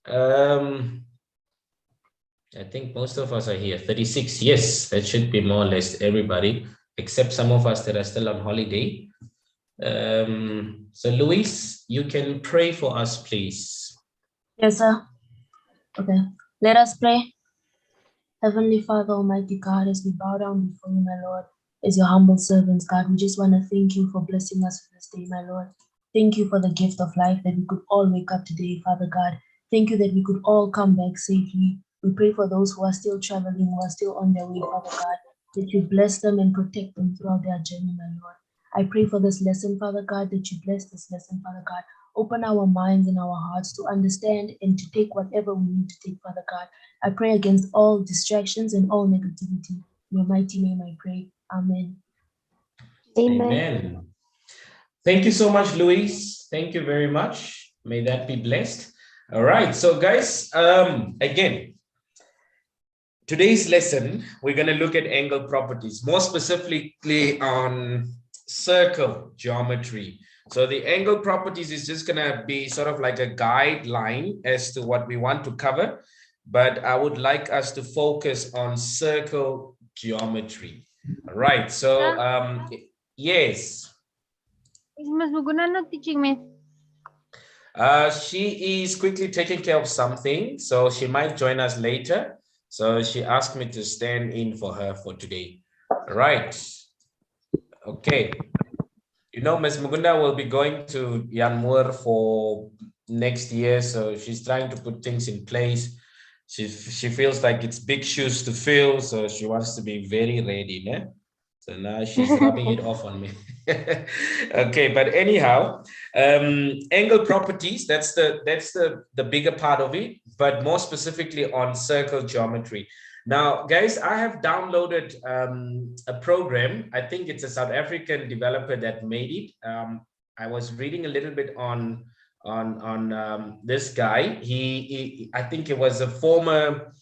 I think most of us are here. 36. Yes, that should be more or less everybody, except some of us that are still on holiday. So Luis, you can pray for us, please. Yes, sir. Okay. Let us pray. Heavenly Father, Almighty God, as we bow down before you, my Lord, as your humble servants, God, we just want to thank you for blessing us for this day, my Lord. Thank you for the gift of life that we could all wake up today, Father God. Thank you that we could all come back safely. We pray for those who are still traveling, who are still on their way, Father God, that you bless them and protect them throughout their journey, my Lord. I pray for this lesson, Father God, that you bless this lesson, Father God. Open our minds and our hearts to understand and to take whatever we need to take, Father God. I pray against all distractions and all negativity. In your mighty name I pray. Amen. Amen. Thank you so much, Luis. Thank you very much. May that be blessed. All right. So, guys, again, today's lesson, we're going to look at angle properties, more specifically on circle geometry. So the angle properties is just going to be sort of like a guideline as to what we want to cover. But I would like us to focus on circle geometry. All right. So, yes. Is Mas Muguna not teaching me? She is quickly taking care of something, so she might join us later. So she asked me to stand in for her for today. All right. Okay. You know, Ms. Mugunda will be going to Yanmur for next year, so she's trying to put things in place. She feels like it's big shoes to fill, so she wants to be very ready, né? So now she's rubbing it off on me. Okay, but anyhow, angle properties, that's the bigger part of it, but more specifically on circle geometry. Now, guys, I have downloaded a program. I think it's a South African developer that made it. I was reading a little bit on this guy. I think it was a former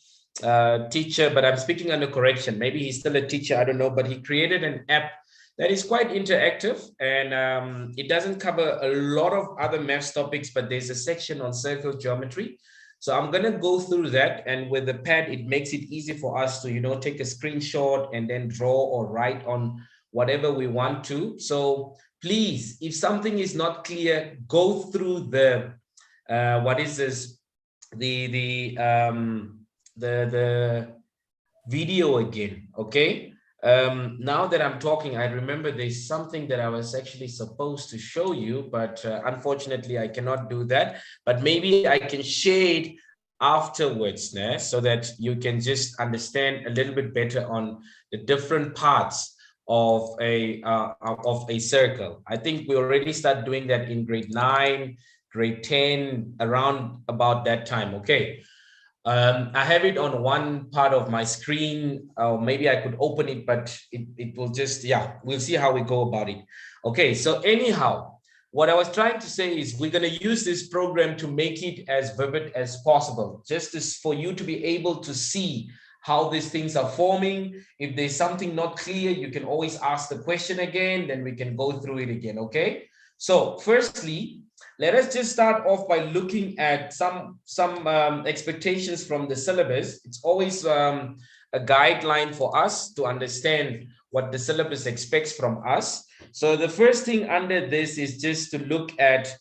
teacher, but I'm speaking under correction. Maybe he's still a teacher, I don't know, but he created an app that is quite interactive, and it doesn't cover a lot of other maths topics, but there's a section on circle geometry. So I'm going to go through that, and with the pad, it makes it easy for us to, you know, take a screenshot and then draw or write on whatever we want to. So please, if something is not clear, go through the, what is this? The video again, okay? Now that I'm talking, I remember there's something that I was actually supposed to show you, but unfortunately I cannot do that. But maybe I can share it afterwards, né? So that you can just understand a little bit better on the different parts of a circle. I think we already start doing that in grade 9, grade 10, around about that time, okay? I have it on one part of my screen. Maybe I could open it, but it will just, yeah, we'll see how we go about it. Okay, so anyhow, what I was trying to say is we're going to use this program to make it as vivid as possible, just for you to be able to see how these things are forming. If there's something not clear, you can always ask the question again, then we can go through it again, okay? So firstly, let us just start off by looking at some expectations from the syllabus. It's always a guideline for us to understand what the syllabus expects from us. So the first thing under this is just to look at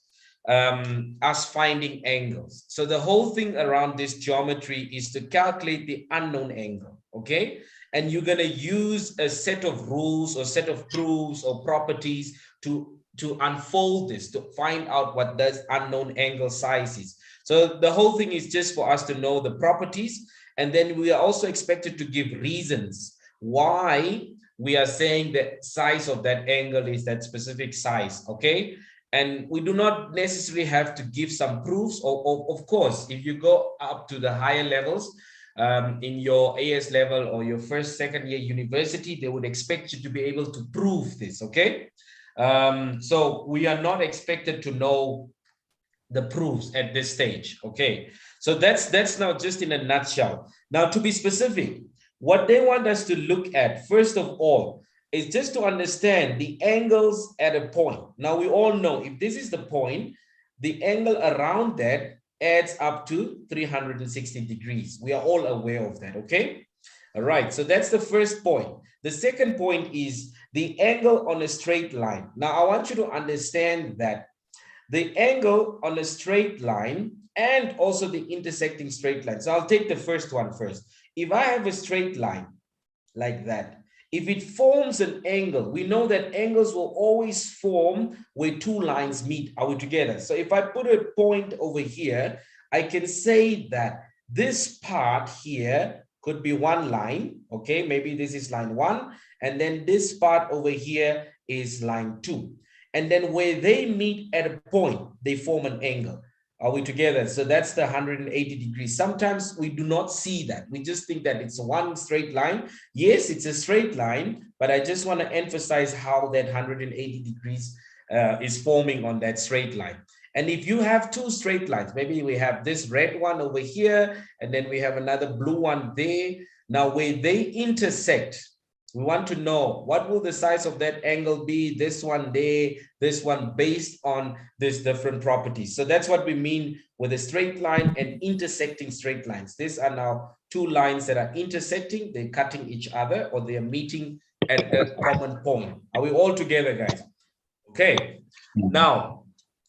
us finding angles. So the whole thing around this geometry is to calculate the unknown angle, okay? And you're going to use a set of rules or set of proofs or properties to unfold this, to find out what this unknown angle size is. So the whole thing is just for us to know the properties, and then we are also expected to give reasons why we are saying the size of that angle is that specific size, okay? And we do not necessarily have to give some proofs, or of course, if you go up to the higher levels, in your AS level or your first, second year university, they would expect you to be able to prove this, okay? So we are not expected to know the proofs at this stage, okay? So that's now just in a nutshell. Now, to be specific, what they want us to look at, first of all, is just to understand the angles at a point. Now, we all know if this is the point, the angle around that adds up to 360 degrees. We are all aware of that, okay? All right, so that's the first point. The second point is the angle on a straight line. Now, I want you to understand that the angle on a straight line and also the intersecting straight line. So I'll take the first one first. If I have a straight line like that, if it forms an angle, we know that angles will always form where two lines meet. Are we together? So if I put a point over here, I can say that this part here could be one line, okay? Maybe this is line 1, and then this part over here is line 2. And then where they meet at a point, they form an angle. Are we together? So that's the 180 degrees. Sometimes we do not see that. We just think that it's one straight line. Yes, it's a straight line, but I just want to emphasize how that 180 degrees is forming on that straight line. And if you have two straight lines, maybe we have this red one over here, and then we have another blue one there. Now, where they intersect, we want to know what will the size of that angle be, this one there, this one, based on these different properties. So that's what we mean with a straight line and intersecting straight lines. These are now two lines that are intersecting, they're cutting each other, or they are meeting at a common point. Are we all together, guys? Okay. Now,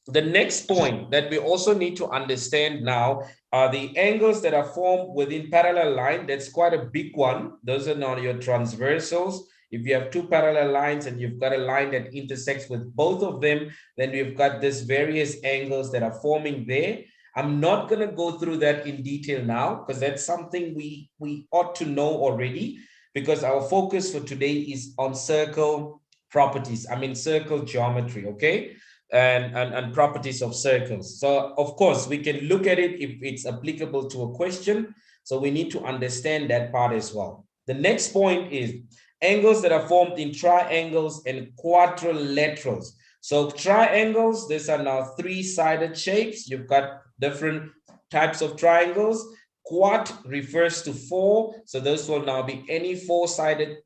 the next point that we also need to understand now are the angles that are formed within parallel line. That's quite a big one. Those are now your transversals. If you have two parallel lines and you've got a line that intersects with both of them, then we've got these various angles that are forming there. I'm not going to go through that in detail now, because that's something we ought to know already, because our focus for today is on circle properties. I mean, circle geometry, okay? And properties of circles. So of course, we can look at it if it's applicable to a question. So we need to understand that part as well. The next point is angles that are formed in triangles and quadrilaterals. So triangles, these are now three-sided shapes. You've got different types of triangles. Quad refers to four. So those will now be any four-sided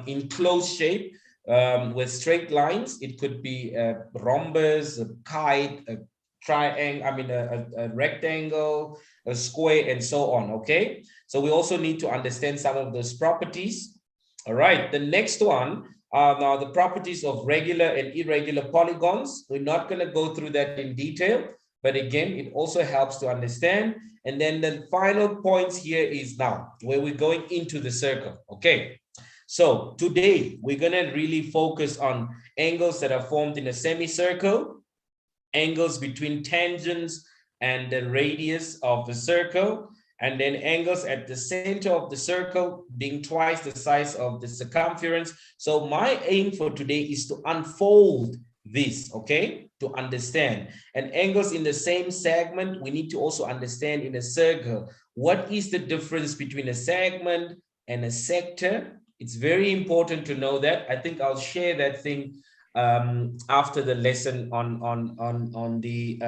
enclosed shape. With straight lines, it could be a rhombus, a kite, a triangle, I mean a rectangle, a square, and so on, okay? So we also need to understand some of those properties. All right, the next one are now the properties of regular and irregular polygons. We're not going to go through that in detail, but again, it also helps to understand. And then the final points here is now where we're going into the circle, okay? So today we're going to really focus on angles that are formed in a semicircle, angles between tangents and the radius of the circle, and then angles at the center of the circle being twice the size of the circumference. So my aim for today is to unfold this, okay, to understand. And angles in the same segment, we need to also understand in a circle, what is the difference between a segment and a sector? It's very important to know that. I think I'll share that thing after the lesson on the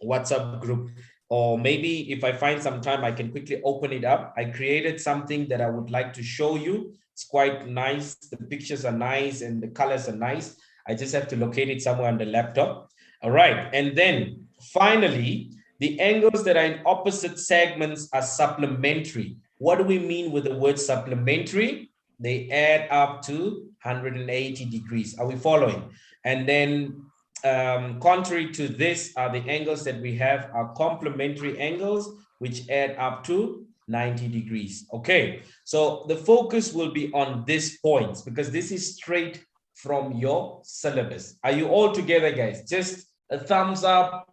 WhatsApp group, or maybe if I find some time, I can quickly open it up. I created something that I would like to show you. It's quite nice. The pictures are nice and the colors are nice. I just have to locate it somewhere on the laptop. All right. And then finally, the angles that are in opposite segments are supplementary. What do we mean with the word supplementary? They add up to 180 degrees. Are we following? And then contrary to this are the angles that we have are complementary angles, which add up to 90 degrees. Okay, so the focus will be on these points because this is straight from your syllabus. Are you all together, guys? Just a thumbs up,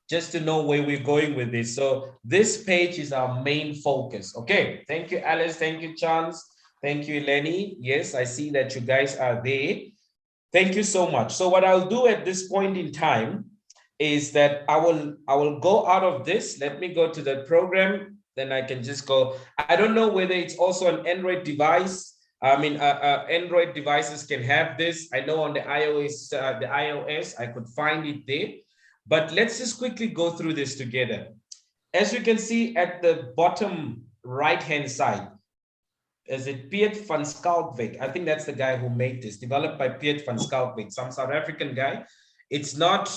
just to know where we're going with this. So this page is our main focus. Okay, thank you, Alice. Thank you, Chance. Thank you, Eleni. Yes, I see that you guys are there. Thank you so much. So what I'll do at this point in time is that I will go out of this. Let me go to the program. Then I can just go. I don't know whether it's also an Android device. I mean, Android devices can have this. I know on the iOS, I could find it there. But let's just quickly go through this together. As you can see at the bottom right-hand side, is it Piet van Schalkwyk? I think that's the guy who made this, developed by Piet van Schalkwyk, some South African guy. It's not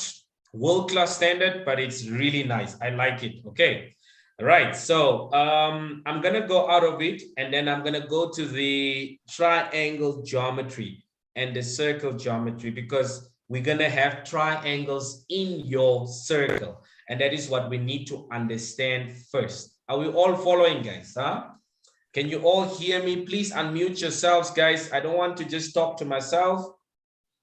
world-class standard, but it's really nice. I like it. Okay. All right. So I'm going to go out of it, and then I'm going to go to the triangle geometry and the circle geometry, because we're going to have triangles in your circle. And that is what we need to understand first. Are we all following, guys? Huh? Can you all hear me? Please unmute yourselves, guys. I don't want to just talk to myself.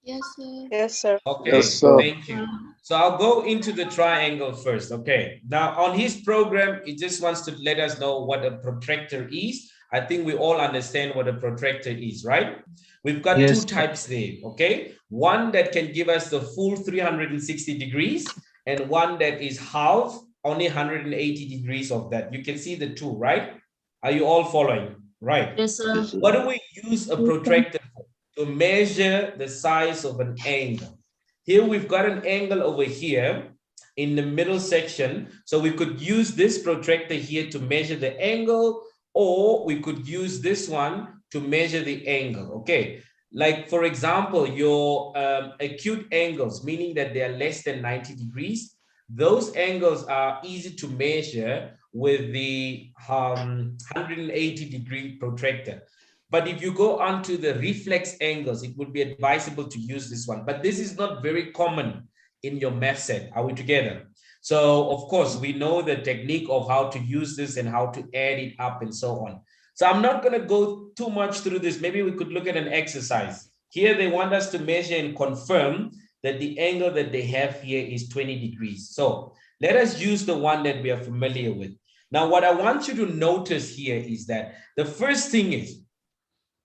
Yes, sir. Yes, sir. Okay, Yes, sir. thank you. So I'll go into the triangle first. Okay, now on his program, it just wants to let us know what a protractor is. I think we all understand what a protractor is, right? We've got two types there, okay? One that can give us the full 360 degrees, and one that is half, only 180 degrees of that. You can see the two, right? Are you all following? Right. Yes, sir. What do we use a protractor for? To measure the size of an angle. Here we've got an angle over here in the middle section. So we could use this protractor here to measure the angle, or we could use this one to measure the angle. Okay. Like for example, your acute angles, meaning that they are less than 90 degrees. Those angles are easy to measure with the 180 degree protractor. But if you go on to the reflex angles, it would be advisable to use this one. But this is not very common in your math set. Are we together? So of course, we know the technique of how to use this and how to add it up and so on. So I'm not going to go too much through this. Maybe we could look at an exercise. Here they want us to measure and confirm that the angle that they have here is 20 degrees. So let us use the one that we are familiar with. Now, what I want you to notice here is that the first thing is,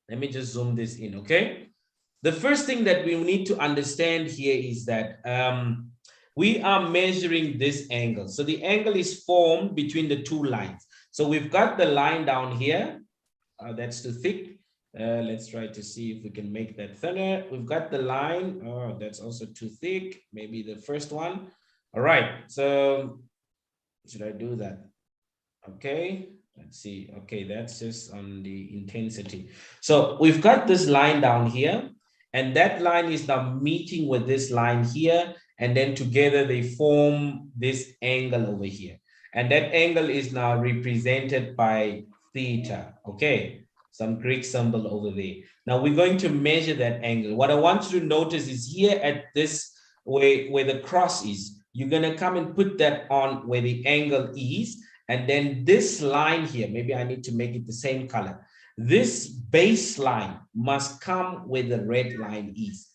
let me just zoom this in, okay? The first thing that we need to understand here is that we are measuring this angle. So the angle is formed between the two lines. So we've got the line down here. That's too thick. Let's try to see if we can make that thinner. We've got the line. Oh, that's also too thick. Maybe the first one. All right. So should I do that? Okay. Let's see. Okay, that's just on the intensity. So we've got this line down here, and that line is now meeting with this line here, and then together they form this angle over here. And that angle is now represented by theta. Okay, some Greek symbol over there. Now we're going to measure that angle. What I want you to notice is here at this where the cross is, you're going to come and put that on where the angle is. And then this line here, maybe I need to make it the same color. This baseline must come where the red line is.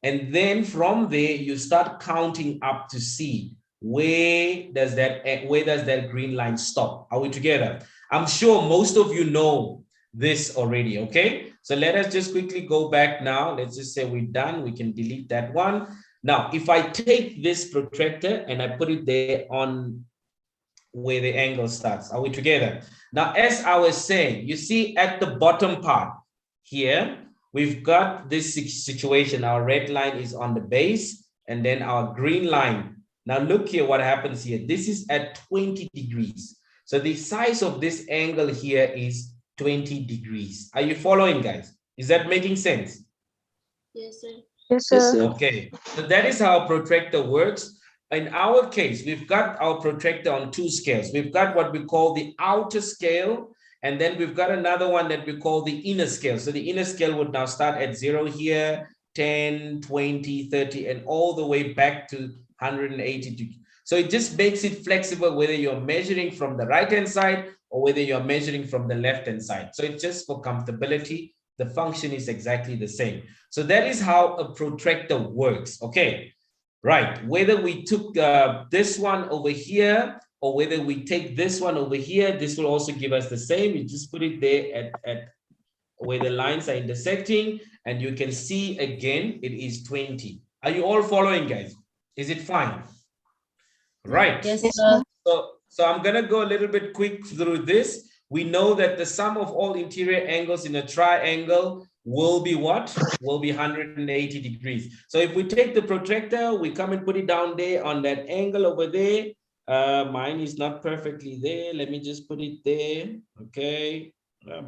And then from there, you start counting up to see where does that green line stop? Are we together? I'm sure most of you know this already, okay? So let us just quickly go back now. Let's just say we're done. We can delete that one. Now, if I take this protractor and I put it there on where the angle starts. Are we together? Now, as I was saying, you see at the bottom part here, we've got this situation. Our red line is on the base, and then our green line. Now look here what happens here. This is at 20 degrees. So the size of this angle here is 20 degrees. Are you following, guys? Is that making sense? Yes, sir. Yes, sir. Okay, so that is how a protractor works. In our case, we've got our protractor on two scales. We've got what we call the outer scale, and then we've got another one that we call the inner scale. So the inner scale would now start at 0 here, 10, 20, 30, and all the way back to 180 degrees. So it just makes it flexible whether you're measuring from the right-hand side or whether you're measuring from the left-hand side. So it's just for comfortability. The function is exactly the same. So that is how a protractor works, okay? Right, whether we took this one over here or whether we take this one over here, this will also give us the same. You just put it there at where the lines are intersecting, and you can see again, it is 20. Are you all following, guys? Is it fine? Right. Yes, sir. So I'm gonna go a little bit quick through this. We know that the sum of all interior angles in a triangle will be what? Will be 180 degrees. So if we take the protractor, we come and put it down there on that angle over there. Mine is not perfectly there. Let me just put it there. Okay.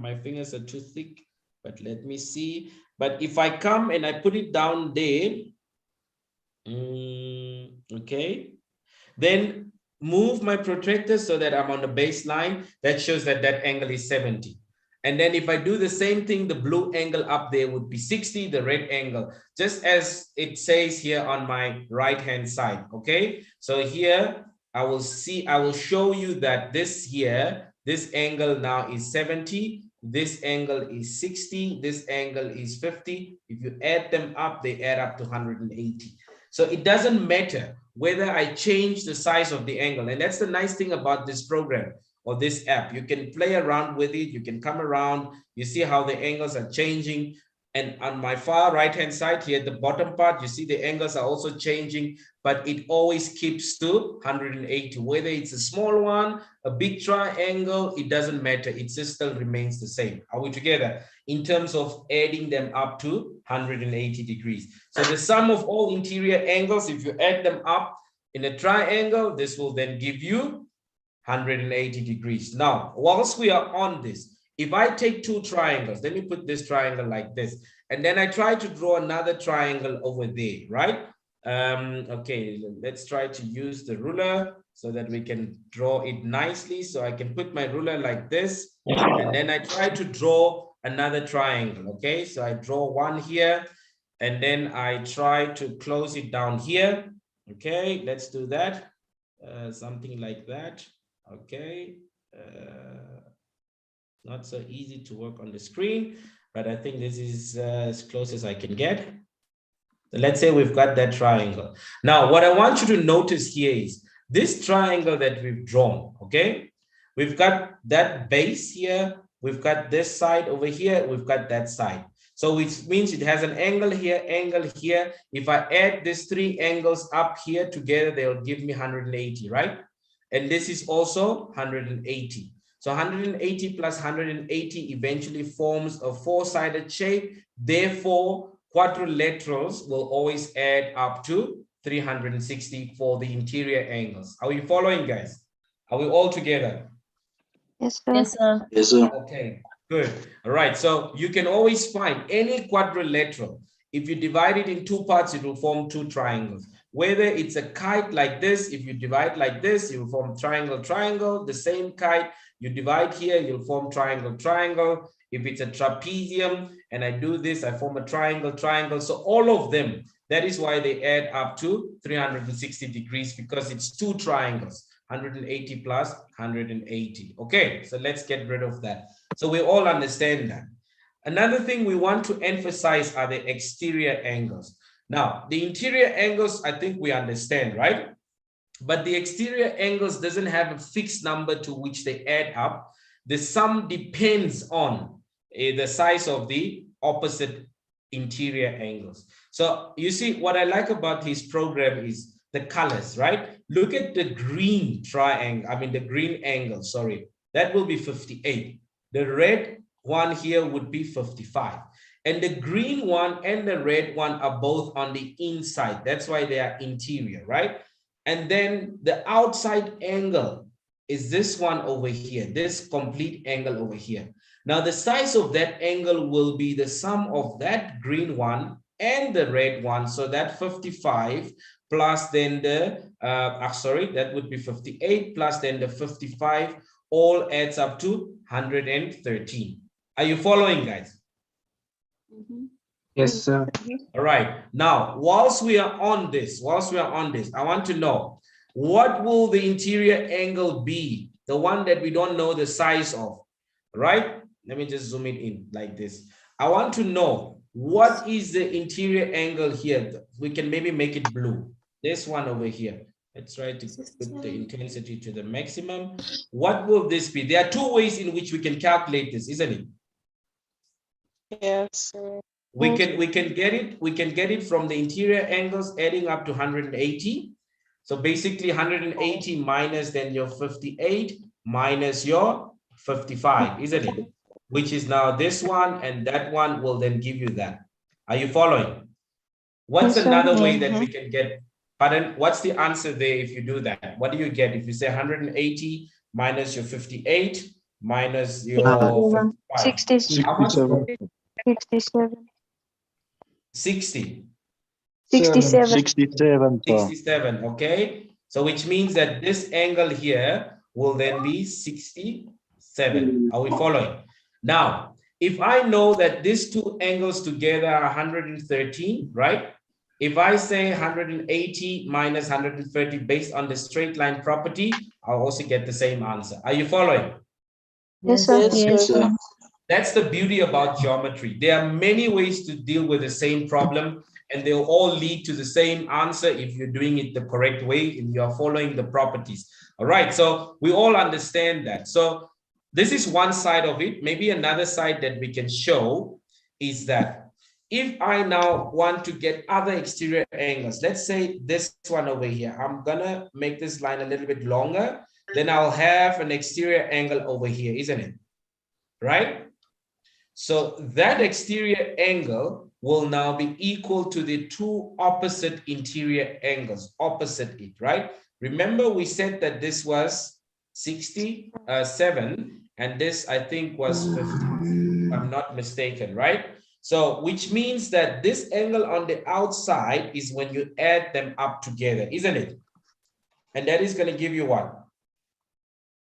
My fingers are too thick, but let me see. But if I come and I put it down there, Okay. Then move my protractor so that I'm on the baseline. That shows that that angle is 70. And then if I do the same thing, the blue angle up there would be 60, the red angle, just as it says here on my right-hand side, okay? So here, I will show you that this here, this angle now is 70, this angle is 60, this angle is 50. If you add them up, they add up to 180. So it doesn't matter whether I change the size of the angle. And that's the nice thing about this program or this app. You can play around with it. You can come around. You see how the angles are changing. And on my far right-hand side here, the bottom part, you see the angles are also changing, but it always keeps to 180. Whether it's a small one, a big triangle, it doesn't matter. It just still remains the same. Are we together? In terms of adding them up to 180 degrees. So the sum of all interior angles, if you add them up in a triangle, this will then give you 180 degrees. Now, whilst we are on this, if I take two triangles, let me put this triangle like this, and then I try to draw another triangle over there, right? Okay, let's try to use the ruler so that we can draw it nicely. So I can put my ruler like this, and then I try to draw another triangle, okay? So I draw one here, and then I try to close it down here. Okay, let's do that. Something like that. Okay, not so easy to work on the screen, but I think this is as close as I can get. So let's say we've got that triangle. Now, what I want you to notice here is this triangle that we've drawn, okay? We've got that base here, we've got this side over here, we've got that side. So which means it has an angle here, angle here. If I add these three angles up here together, they'll give me 180, right? And this is also 180. So 180 plus 180 eventually forms a four-sided shape. Therefore, quadrilaterals will always add up to 360 for the interior angles. Are we following, guys? Are we all together? Yes, sir. Yes, sir. Yes, sir. Okay, good. All right, so you can always find any quadrilateral. If you divide it in two parts, it will form two triangles. Whether it's a kite like this, if you divide like this, you will form triangle, triangle. The same kite, you divide here, you'll form triangle, triangle. If it's a trapezium and I do this, I form a triangle, triangle. So all of them, that is why they add up to 360 degrees, because it's two triangles, 180 plus 180. Okay, so let's get rid of that. So we all understand that. Another thing we want to emphasize are the exterior angles. Now, the interior angles, I think we understand, right? But the exterior angles doesn't have a fixed number to which they add up. The sum depends on the size of the opposite interior angles. So you see, what I like about his program is the colors, right? Look at the green triangle, I mean the green angle, sorry, that will be 58. The red one here would be 55. And the green one and the red one are both on the inside. That's why they are interior, right? And then the outside angle is this one over here, this complete angle over here. Now the size of that angle will be the sum of that green one and the red one. So that 55 plus then the, that would be 58 plus then the 55, all adds up to 113. Are you following, guys? Yes, sir. All right. Now, whilst we are on this, I want to know, what will the interior angle be? The one that we don't know the size of, right? Let me just zoom it in like this. I want to know, what is the interior angle here? We can maybe make it blue. This one over here. Let's try to put the intensity to the maximum. What will this be? There are two ways in which we can calculate this, isn't it? Yes. We can get it from the interior angles adding up to 180. So basically 180 minus then your 58 minus your 55, isn't it? Which is now this one, and that one will then give you that. Are you following? What's another way that we can get, pardon, what's the answer there if you do that? What do you get if you say 180 minus your 58 minus your 55? 67. how much? 67. 60. 67. 67, sir. 67, okay? So which means that this angle here will then be 67. Are we following? Now, if I know that these two angles together are 113, right? If I say 180 minus 130 based on the straight line property, I'll also get the same answer. Are you following? Yes, sir. Yes, sir. That's the beauty about geometry. There are many ways to deal with the same problem, and they'll all lead to the same answer if you're doing it the correct way and you're following the properties. All right, so we all understand that. So this is one side of it. Maybe another side that we can show is that if I now want to get other exterior angles, let's say this one over here, I'm gonna make this line a little bit longer, then I'll have an exterior angle over here, isn't it? Right? So that exterior angle will now be equal to the two opposite interior angles, opposite it, right? Remember we said that this was 67 and this I think was 50, if I'm not mistaken, right? So which means that this angle on the outside is when you add them up together, isn't it? And that is going to give you what?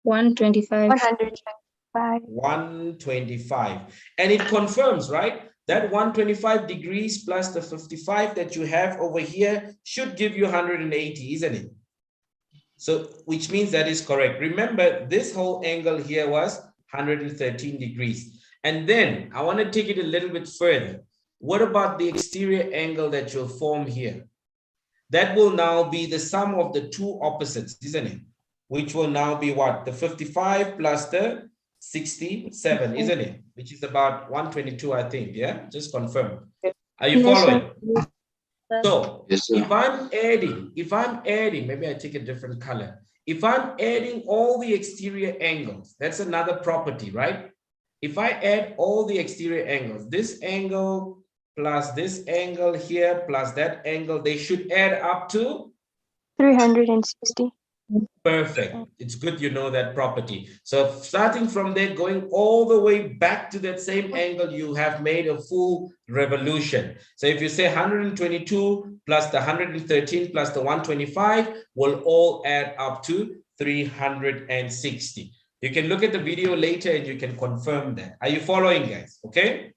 125. 125. 125. And it confirms, right? That 125 degrees plus the 55 that you have over here should give you 180, isn't it? So, which means that is correct. Remember, this whole angle here was 113 degrees. And then I want to take it a little bit further. What about the exterior angle that you'll form here? That will now be the sum of the two opposites, isn't it? Which will now be what? The 55 plus the 67, isn't it? Which is about 122, I think. Yeah, just confirm. Are you following? So Yes, sir. if I'm adding, maybe I take a different color. If I'm adding all the exterior angles, that's another property, right? If I add all the exterior angles, this angle plus this angle here plus that angle, they should add up to 360. perfect. It's good you know that property. So starting from there, going all the way back to that same angle, you have made a full revolution. So if you say 122 plus the 113 plus the 125 will all add up to 360. You can look at the video later and you can confirm that. Are you following, guys? Okay.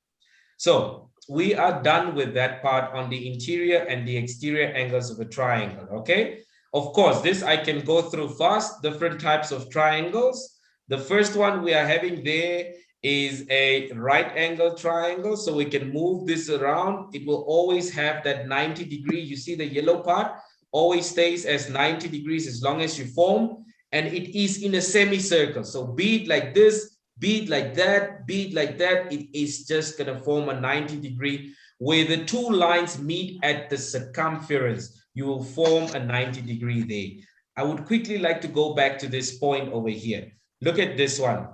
So we are done with that part on the interior and the exterior angles of a triangle. Okay. Of course, this I can go through fast, different types of triangles. The first one we are having there is a right angle triangle. So we can move this around. It will always have that 90 degree. You see the yellow part always stays as 90 degrees as long as you form. And it is in a semicircle. So be it like this, be it like that, be it like that. It is just going to form a 90 degree where the two lines meet at the circumference. You will form a 90 degree there. I would quickly like to go back to this point over here. Look at this one,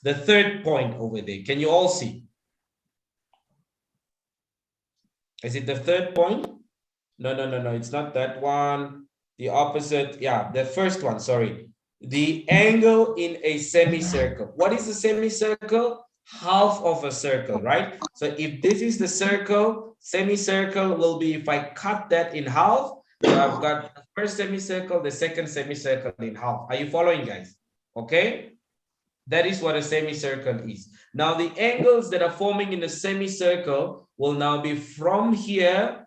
the third point over there. Can you all see? Is it the third point? No, it's not that one. The opposite, yeah, the first one, sorry. The angle in a semicircle. What is a semicircle? Half of a circle, right? So if this is the circle, semicircle will be, if I cut that in half, so I've got the first semicircle, the second semicircle in half. Are you following, guys? Okay. That is what a semicircle is. Now the angles that are forming in a semicircle will now be from here,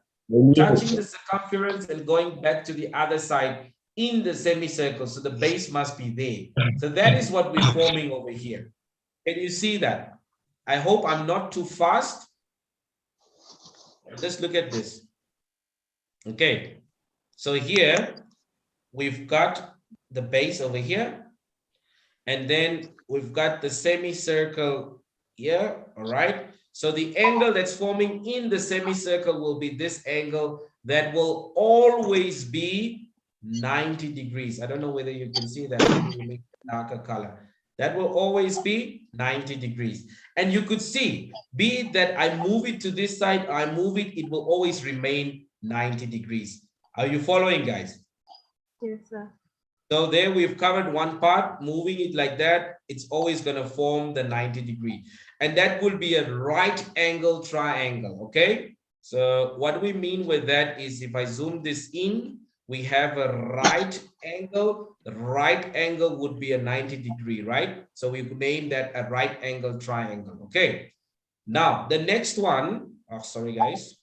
touching the circumference and going back to the other side in the semicircle. So the base must be there. So that is what we're forming over here. Can you see that? I hope I'm not too fast. Just look at this. Okay. So here we've got the base over here. And then we've got the semicircle here. All right. So the angle that's forming in the semicircle will be this angle that will always be 90 degrees. I don't know whether you can see that. Maybe we make a darker color. That will always be 90 degrees. And you could see, be it that I move it to this side, I move it, it will always remain 90 degrees. Are you following, guys? Yes, sir. So there we've covered one part, moving it like that, it's always going to form the 90 degree. And that will be a right angle triangle, okay? So what we mean with that is if I zoom this in, we have a right angle. The right angle would be a 90-degree, right? So we name that a right angle triangle. Okay. Now the next one, oh, sorry guys.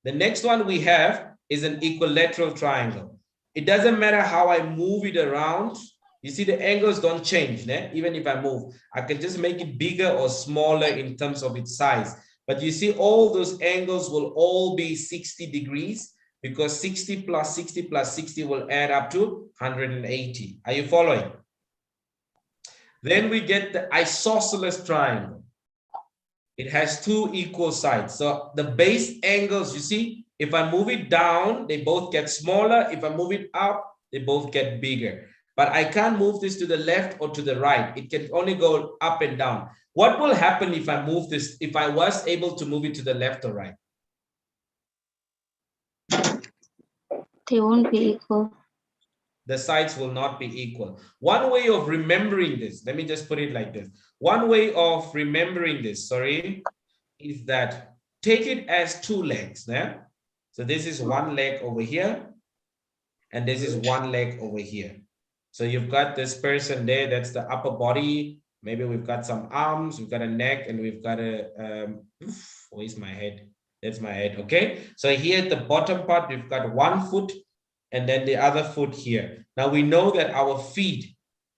The next one we have is an equilateral triangle. It doesn't matter how I move it around. You see the angles don't change, né? Even if I move. I can just make it bigger or smaller in terms of its size. But you see all those angles will all be 60 degrees because 60 plus 60 plus 60 will add up to 180. Are you following? Then we get the isosceles triangle. It has two equal sides. So the base angles, you see, if I move it down, they both get smaller. If I move it up, they both get bigger. But I can't move this to the left or to the right. It can only go up and down. What will happen if I move this, if I was able to move it to the left or right? They won't be equal. The sides will not be equal. One way of remembering this, let me just put it like this. One way of remembering this, sorry, is that take it as two legs. Yeah? So this is one leg over here, and this is one leg over here. So you've got this person there, that's the upper body. Maybe we've got some arms, we've got a neck, and we've got a, where's my head? That's my head, okay? So here at the bottom part, we've got one foot, and then the other foot here. Now we know that our feet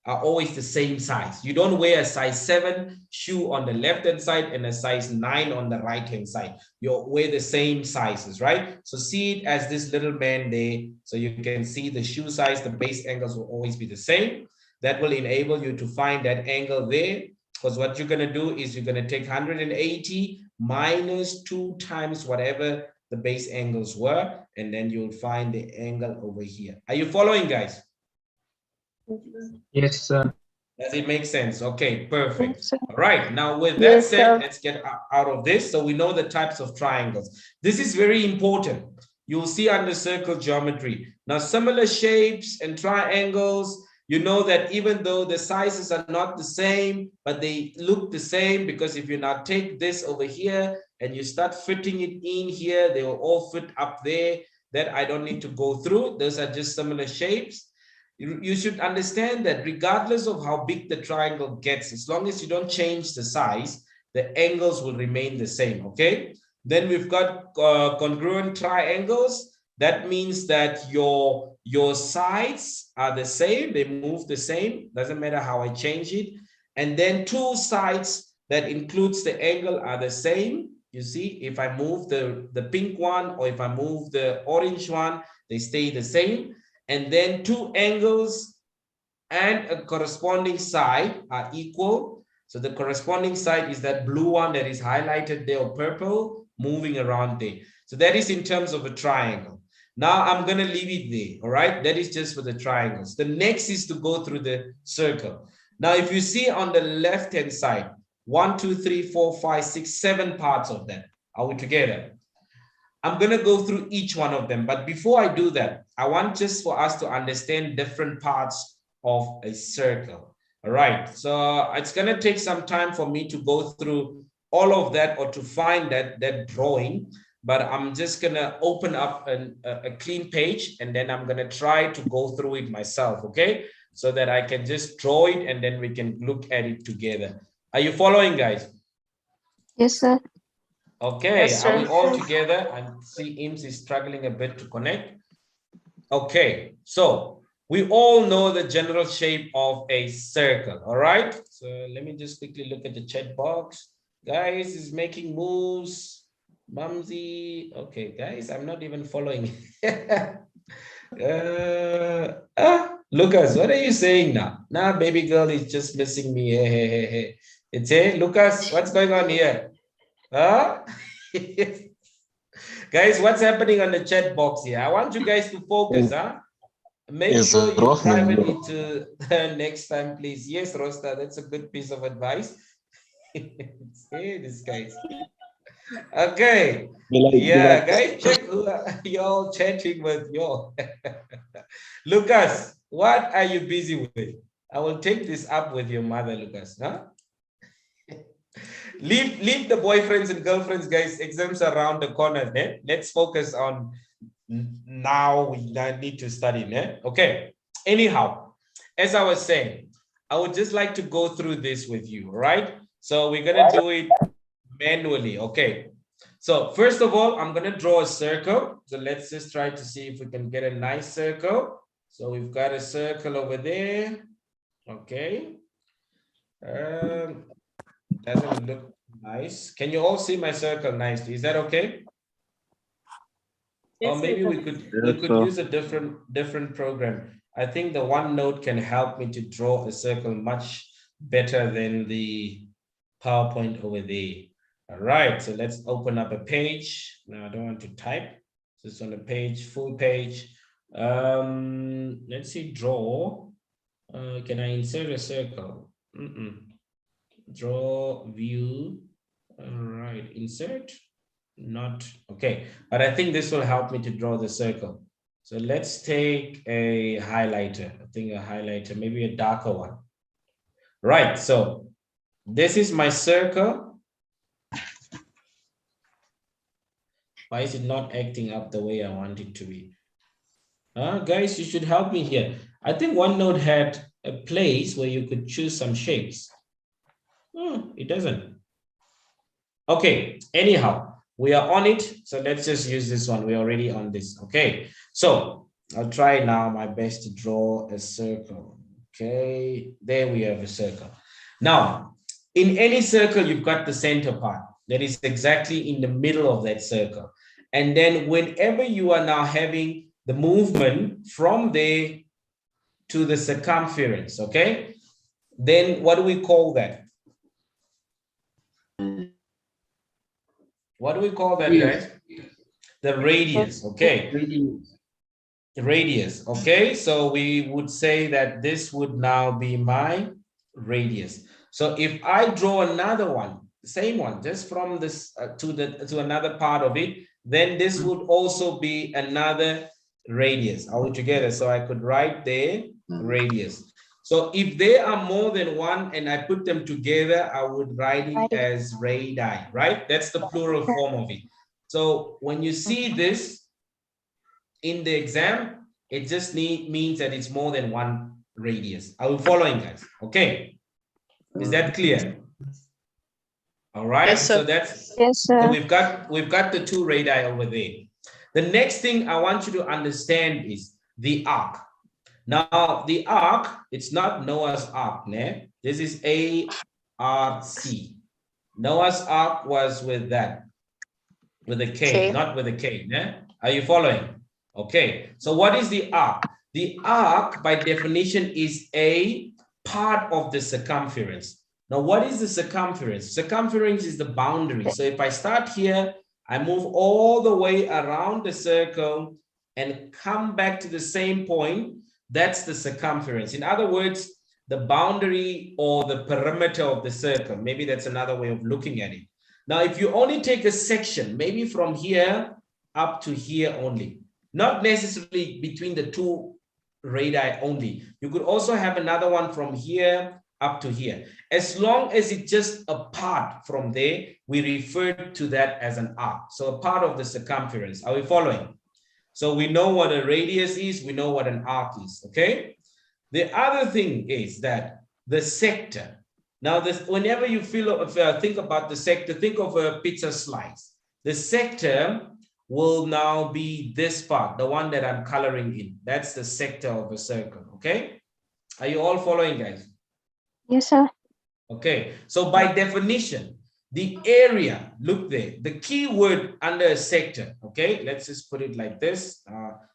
are always the same size. You don't wear a size 7 shoe on the left-hand side and a size 9 on the right-hand side. You wear the same sizes, right? So see it as this little man there. So you can see the shoe size, the base angles will always be the same. That will enable you to find that angle there. Because what you're going to do is you're going to take 180 minus 2 times whatever the base angles were, and then you'll find the angle over here. Are you following, guys? Yes, sir. Does it make sense? Okay, perfect. Yes, sir. All right, now with that Yes, said, sir. let's get out of this. So we know the types of triangles. This is very important. You'll see under circle geometry. Now, similar shapes and triangles, you know that even though the sizes are not the same, but they look the same, because if you now take this over here and you start fitting it in here, they will all fit up there. That I don't need to go through. Those are just similar shapes. You should understand that regardless of how big the triangle gets, as long as you don't change the size, the angles will remain the same, okay? Then we've got congruent triangles. That means that your sides are the same, they move the same, doesn't matter how I change it. And then two sides that includes the angle are the same. You see, if I move the pink one or if I move the orange one, they stay the same. And then two angles and a corresponding side are equal. So the corresponding side is that blue one that is highlighted there, or purple, moving around there. So that is in terms of a triangle. Now I'm going to leave it there, all right? That is just for the triangles. The next is to go through the circle. Now, if you see on the left-hand side, 1, 2, 3, 4, 5, 6, 7 parts of that. Are we together? I'm going to go through each one of them. But before I do that, I want just for us to understand different parts of a circle. All right. So it's going to take some time for me to go through all of that or to find that drawing. But I'm just going to open up a clean page and then I'm going to try to go through it myself. Okay. So that I can just draw it and then we can look at it together. Are you following, guys? Yes, sir. Okay, Yes, are we sir. all together? I see Ims is struggling a bit to connect. Okay, so we all know the general shape of a circle, all right? So let me just quickly look at the chat box. Guys is making moves. Mumsy. Okay, guys, I'm not even following. Lucas, what are you saying now? Nah, baby girl is just missing me. Hey. It's hey, Lucas, what's going on here? Huh? Guys, what's happening on the chat box here? I want you guys to focus, huh? Make sure you private it to next time, please. Yes, Rosta, that's a good piece of advice. Hey, this guys. Okay. Yeah, guys, check who y'all chatting with y'all. Lucas, what are you busy with? I will take this up with your mother, Lucas. Huh? Leave the boyfriends and girlfriends, guys. Exams are around the corner. Let's focus on now. We need to study. Okay. Anyhow, as I was saying, I would just like to go through this with you, right? So we're gonna do it manually. Okay. So first of all, I'm gonna draw a circle. So let's just try to see if we can get a nice circle. So we've got a circle over there. Okay. Doesn't look nice. Can you all see my circle nicely? Is that okay? Or maybe we could use a different program. I think the OneNote can help me to draw a circle much better than the PowerPoint over there. All right, so let's open up a page. Now I don't want to type. Just on a page, full page. Let's see, draw. Can I insert a circle? Draw, view. All right, insert. Not okay, but I think this will help me to draw the circle. So let's take a highlighter. I think a highlighter, maybe a darker one. Right, so this is my circle. Why is it not acting up the way I want it to be? Guys, you should help me here. I think OneNote had a place where you could choose some shapes. It doesn't. Okay, anyhow, we are on it. So let's just use this one. We're already on this. Okay, so I'll try now my best to draw a circle. Okay, there we have a circle. Now, in any circle, you've got the center part that is exactly in the middle of that circle. And then whenever you are now having the movement from there to the circumference, okay, then what do we call that? What do we call that, guys? The radius, okay. The radius, okay. So we would say that this would now be my radius. So if I draw another one, same one, just from this to another part of it, then this would also be another radius all together. So I could write there radius. So if there are more than one and I put them together, I would write it as radii, right? That's the plural form of it. So when you see this in the exam, it just means that it's more than one radius. Are we following, guys? Okay. Is that clear? All right. Yes, so that's so we've got the two radii over there. The next thing I want you to understand is the arc. Now, the arc, it's not Noah's Ark. This is ARC. Noah's Ark was with that, with a K, not with a K. Are you following? Okay, so what is the arc? The arc, by definition, is a part of the circumference. Now, what is the circumference? Circumference is the boundary. So if I start here, I move all the way around the circle and come back to the same point. That's the circumference. In other words, the boundary or the perimeter of the circle. Maybe that's another way of looking at it. Now, if you only take a section, maybe from here up to here only, not necessarily between the two radii only. You could also have another one from here up to here. As long as it's just a part from there, we refer to that as an arc. So a part of the circumference. Are we following? So we know what a radius is, we know what an arc is, okay? The other thing is that the sector. Now, whenever you think about the sector, think of a pizza slice. The sector will now be this part, the one that I'm coloring in. That's the sector of a circle, okay? Are you all following, guys? Yes, sir. Okay, so by definition, the area, look there, the key word under a sector, okay? Let's just put it like this.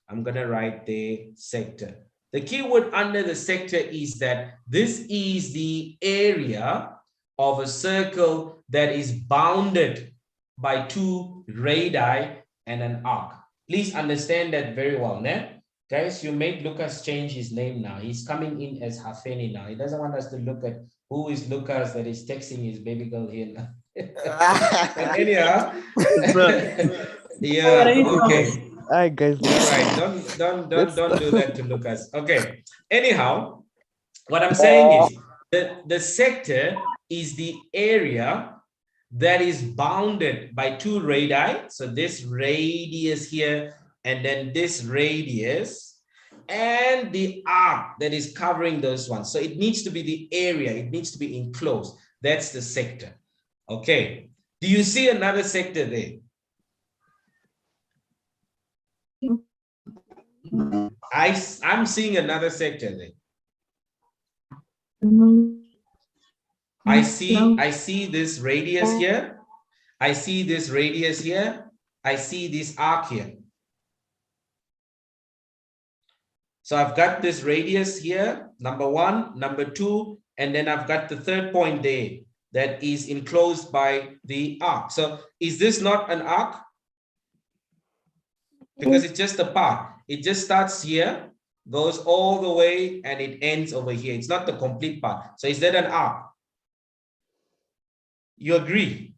I'm gonna write the sector. The key word under the sector is that this is the area of a circle that is bounded by two radii and an arc. Please understand that very well, né? Guys, you made Lucas change his name now. He's coming in as Hafeni now. He doesn't want us to look at who is Lucas that is texting his baby girl here now. But anyhow, yeah, okay. All right, guys. All right, don't do that to Lucas. Okay. Anyhow, what I'm saying is the sector is the area that is bounded by two radii. So this radius here, and then this radius, and the arc that is covering those ones. So it needs to be the area, it needs to be enclosed. That's the sector. Okay. Do you see another sector there? I'm seeing another sector there. I see this radius here. I see this radius here. I see this arc here. So I've got this radius here, number one, number two, and then I've got the third point there that is enclosed by the arc. So is this not an arc? Because it's just a part. It just starts here, goes all the way, and it ends over here. It's not the complete part. So is that an arc? You agree?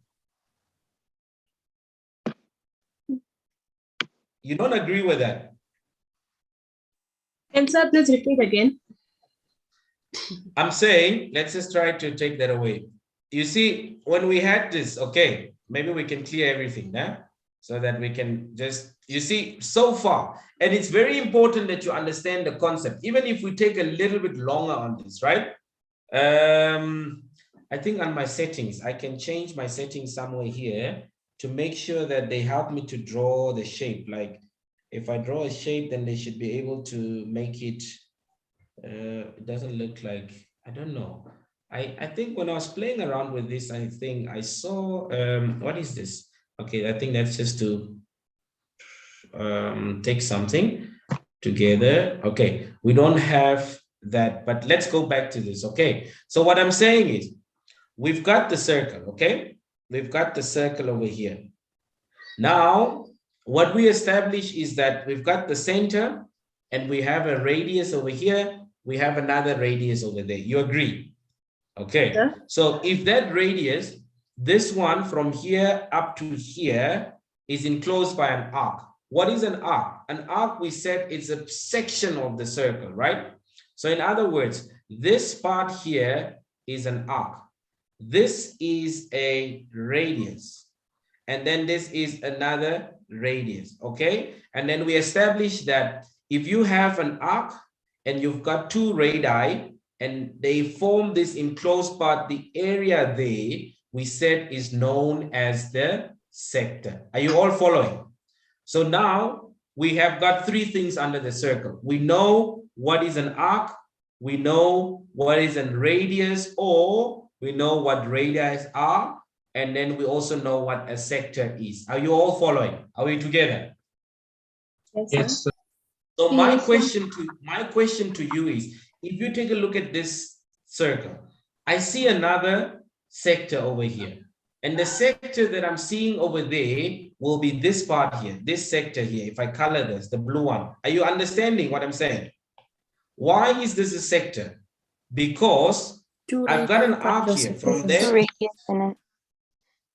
You don't agree with that? And sir, please repeat again. I'm saying, let's just try to take that away. You see, when we had this, okay, maybe we can clear everything now, so that we can just, you see, so far, and it's very important that you understand the concept, even if we take a little bit longer on this, right? I think on my settings, I can change my settings somewhere here to make sure that they help me to draw the shape. Like if I draw a shape, then they should be able to make it, it doesn't look like, I don't know. I think when I was playing around with this, I think I saw, what is this? Okay, I think that's just to take something together. Okay, we don't have that, but let's go back to this. Okay, so what I'm saying is, we've got the circle, okay? We've got the circle over here. Now, what we establish is that we've got the center and we have a radius over here. We have another radius over there. You agree? Okay. Yeah. So if that radius, this one from here up to here is enclosed by an arc. What is an arc? An arc, we said, is a section of the circle, right? So in other words, this part here is an arc. This is a radius, and then this is another radius, okay? And then we establish that if you have an arc and you've got two radii and they form this enclosed part, the area there, we said, is known as the sector. Are you all following? So now we have got three things under the circle. We know what is an arc, we know what is a radius, or we know what radii are, and then we also know what a sector is. Are you all following? Are we together? Yes, sir. So my question to you is, if you take a look at this circle, I see another sector over here. And the sector that I'm seeing over there will be this part here, this sector here. If I color this, the blue one. Are you understanding what I'm saying? Why is this a sector? Because I've got an arc here from there.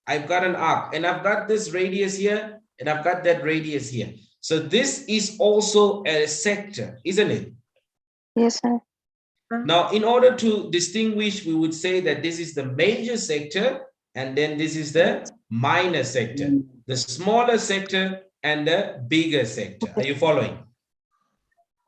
I've got an arc and I've got this radius here and I've got that radius here. So this is also a sector, isn't it? Yes, sir. Now, in order to distinguish, we would say that this is the major sector and then this is the minor sector, the smaller sector and the bigger sector. Are you following?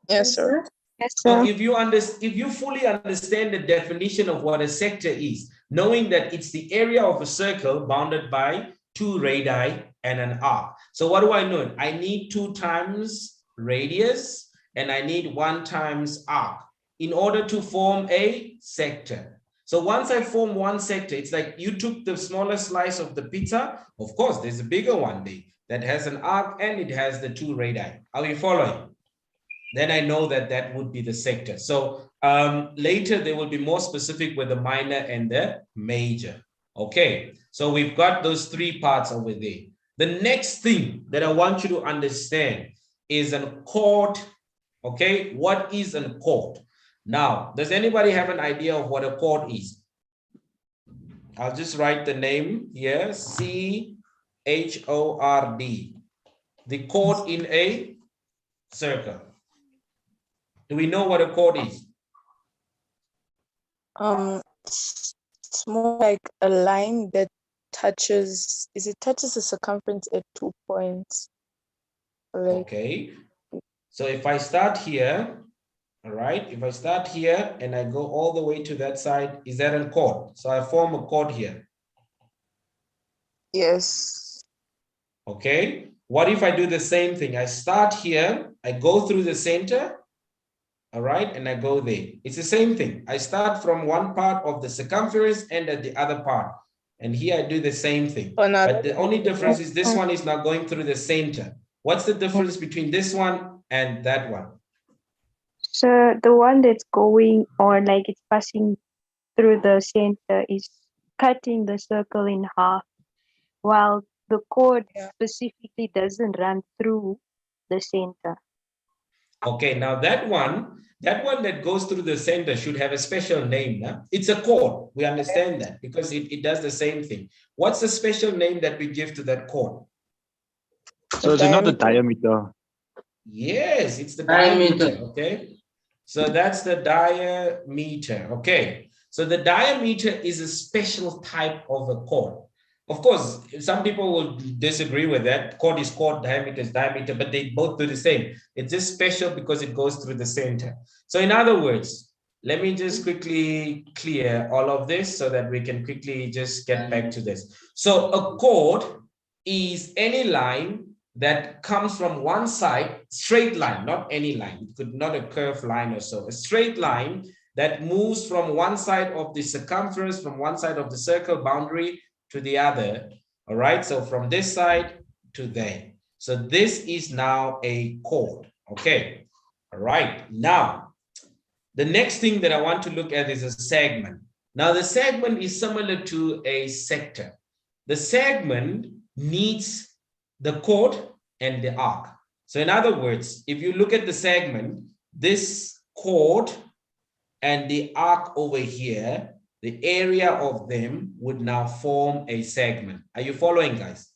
Yes, sir. Yes, So sir. if you fully understand the definition of what a sector is, knowing that it's the area of a circle bounded by two radii and an arc. So what do I know? I need 2 times radius and I need 1 times arc in order to form a sector. So once I form one sector, it's like you took the smaller slice of the pizza. Of course, there's a bigger one there that has an arc and it has the 2 radii. Are you following? Then I know that that would be the sector. So later they will be more specific with the minor and the major. Okay, so we've got those 3 parts over there. The next thing that I want you to understand is a chord. Okay, what is a chord? Now, does anybody have an idea of what a chord is? I'll just write the name here, C-H-O-R-D. The chord in a circle. Do we know what a chord is? It's more like a line that touches, it touches the circumference at 2 points. Like, Okay. So if I start here, all right, if I start here and I go all the way to that side, is that a chord? So I form a chord here. yes. Okay. What if I do the same thing? I start here, I go through the center, all right, and I go there. It's the same thing. I start from one part of the circumference and at the other part. And here I do the same thing. Oh, no, But the only difference is this one is not going through the center. What's the difference between this one and that one? So the one that's going, or like it's passing through the center, is cutting the circle in half, while the chord specifically doesn't run through the center. Okay, now that one that goes through the center should have a special name. Huh? It's a chord. We understand that because it does the same thing. What's the special name that we give to that chord? So it's not the diameter. Yes, it's the diameter. Okay, so that's the diameter. Okay, so the diameter is a special type of a chord. Of course, some people will disagree with that. Chord is chord, diameter is diameter, but they both do the same. It's just special because it goes through the center. So in other words, let me just quickly clear all of this so that we can quickly just get back to this. So a chord is any line that comes from one side, straight line, not any line. It could not a curved line or so. A straight line that moves from one side of the circumference, from one side of the circle boundary to the other. All right, so from this side to there. So this is now a chord. Okay, all right. Now, the next thing that I want to look at is a segment. Now, the segment is similar to a sector. The segment needs the chord and the arc. So in other words, if you look at the segment, this chord and the arc over here, the area of them would now form a segment. Are you following, guys?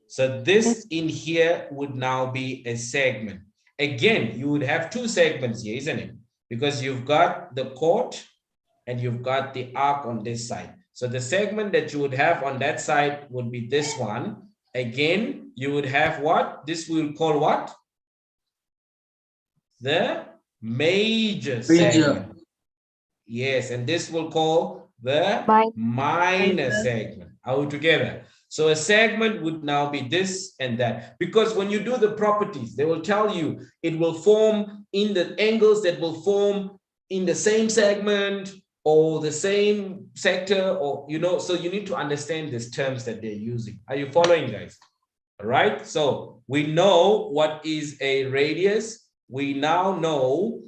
So this in here would now be a segment. Again, you would have two segments here, isn't it? Because you've got the chord and you've got the arc on this side. So the segment that you would have on that side would be this one. Again, you would have what? This we'll call what? The major segment. Yes, and this will call the minor segment. All together. So a segment would now be this and that. Because when you do the properties, they will tell you it will form in the angles that will form in the same segment or the same sector, or, you know, so you need to understand these terms that they're using. Are you following, guys? All right. So we know what is a radius. We now know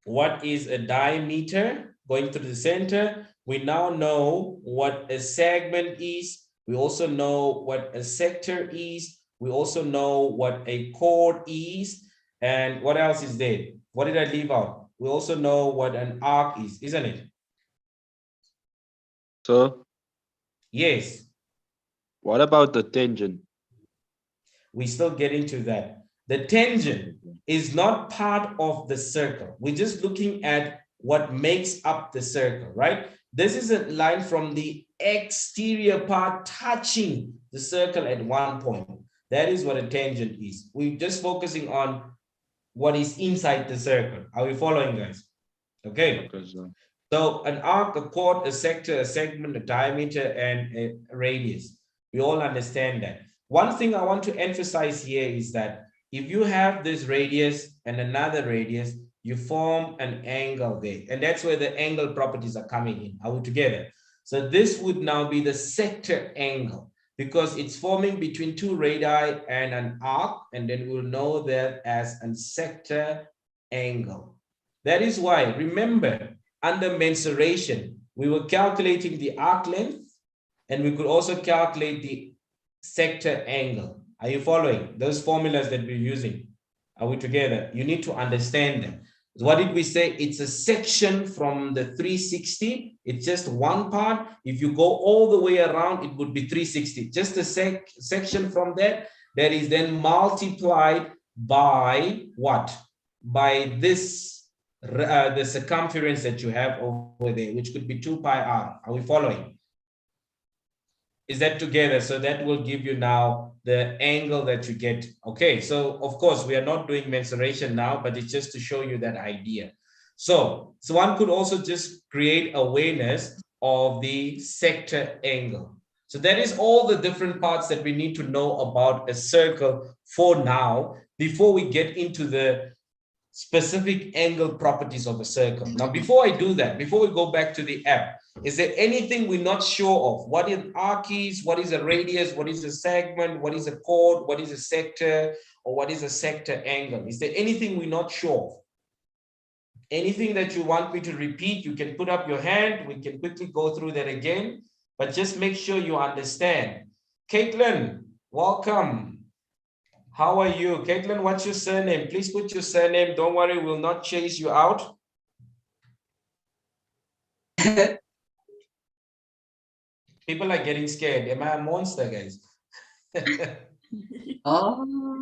what is a diameter going through the center. We now know what a segment is. We also know what a sector is. We also know what a chord is. And what else is there? What did I leave out? We also know what an arc is, isn't it? So, yes. What about the tangent? We still get into that. The tangent is not part of the circle. We're just looking at what makes up the circle, right? This is a line from the exterior part touching the circle at one point. That is what a tangent is. We're just focusing on what is inside the circle. Are we following, guys? Okay. So an arc, a chord, a sector, a segment, a diameter, and a radius. We all understand that. One thing I want to emphasize here is that if you have this radius and another radius, you form an angle there. And that's where the angle properties are coming in. Are we together? So this would now be the sector angle because it's forming between two radii and an arc. And then we'll know that as a sector angle. That is why, remember, under mensuration, we were calculating the arc length and we could also calculate the sector angle. Are you following those formulas that we're using? Are we together? You need to understand them. What did we say? It's a section from the 360. It's just one part. If you go all the way around, it would be 360. Just a section from that is then multiplied by what? By this the circumference that you have over there, which could be 2 pi r. Are we following? Is that together? So that will give you now the angle that you get. Okay, so of course we are not doing mensuration now, but it's just to show you that idea. So one could also just create awareness of the sector angle. So that is all the different parts that we need to know about a circle for now, before we get into the specific angle properties of a circle. Now, before I do that, before we go back to the app, is there anything we're not sure of? What is arches? What is a radius? What is a segment? What is a chord? What is a sector? Or what is a sector angle? Is there anything we're not sure of? Anything that you want me to repeat, you can put up your hand. We can quickly go through that again, but just make sure you understand. Caitlin, welcome. How are you? Caitlin, what's your surname? Please put your surname. Don't worry, we'll not chase you out. People are getting scared. Am I a monster, guys? Oh.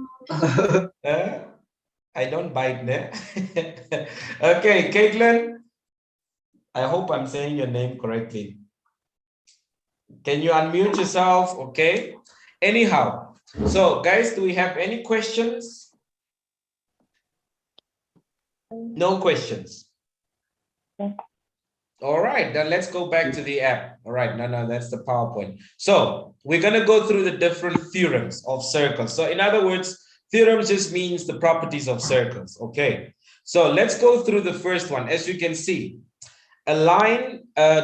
I don't bite there. Okay, Caitlin. I hope I'm saying your name correctly. Can you unmute yourself? Okay. Anyhow, so guys, do we have any questions? No questions. All right, then let's go back to the app. All right, no, that's the PowerPoint. So we're going to go through the different theorems of circles. So in other words, theorems just means the properties of circles. Okay, so let's go through the first one. As you can see, a line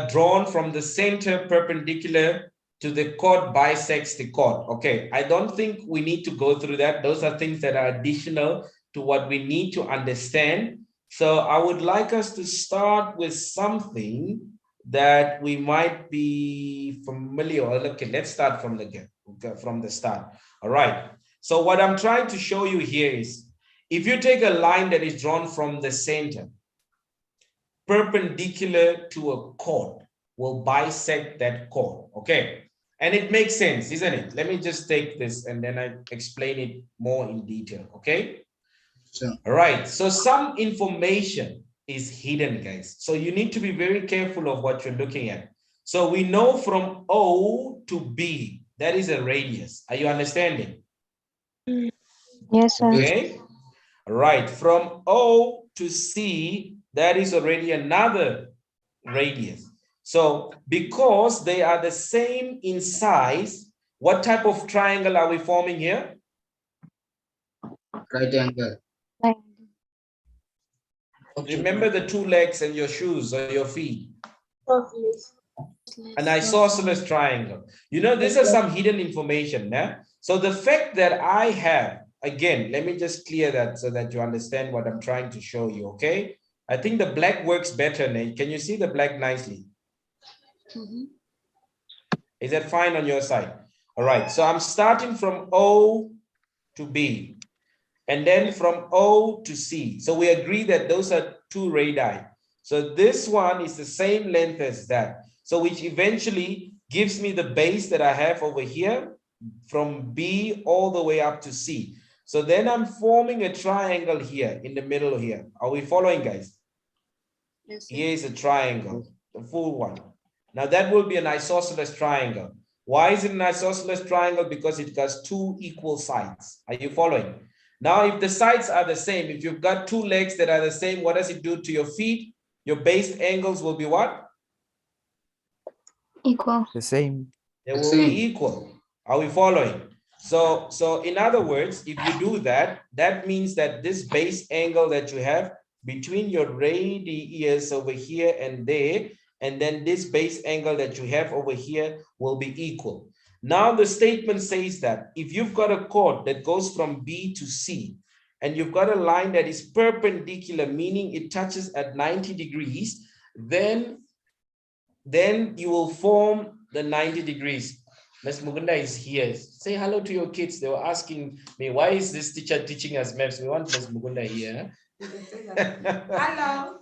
drawn from the center perpendicular to the chord bisects the chord. Okay, I don't think we need to go through that. Those are things that are additional to what we need to understand. So I would like us to start with something that we might be familiar with. Okay, let's start from the start. All right. So what I'm trying to show you here is, if you take a line that is drawn from the center, perpendicular to a chord, will bisect that chord. Okay. And it makes sense, isn't it? Let me just take this and then I explain it more in detail. Okay. Sure. All right, so some information is hidden, guys. So you need to be very careful of what you're looking at. So we know from O to B, that is a radius. Are you understanding? Yes, sir. Okay. All right, from O to C, that is already another radius. So because they are the same in size, what type of triangle are we forming here? Right angle. Remember the two legs and your shoes or your feet. An isosceles triangle. You know, these are some hidden information. Yeah? So the fact that I have, again, let me just clear that so that you understand what I'm trying to show you, okay? I think the black works better, Nate. Can you see the black nicely? Is that fine on your side? All right, so I'm starting from O to B. And then from O to C. So we agree that those are two radii. So this one is the same length as that. So which eventually gives me the base that I have over here from B all the way up to C. So then I'm forming a triangle here in the middle here. Are we following, guys? Yes. Here is a triangle, the full one. Now that will be an isosceles triangle. Why is it an isosceles triangle? Because it has two equal sides. Are you following? Now, if the sides are the same, if you've got two legs that are the same, what does it do to your feet? Your base angles will be what? Equal. The same. They will be equal. Are we following? So in other words, if you do that, that means that this base angle that you have between your radius over here and there, and then this base angle that you have over here will be equal. Now the statement says that if you've got a chord that goes from B to C, and you've got a line that is perpendicular, meaning it touches at 90 degrees, then you will form the 90 degrees. Ms. Mugunda is here. Say hello to your kids. They were asking me, why is this teacher teaching us maths? We want Ms. Mugunda here. Hello.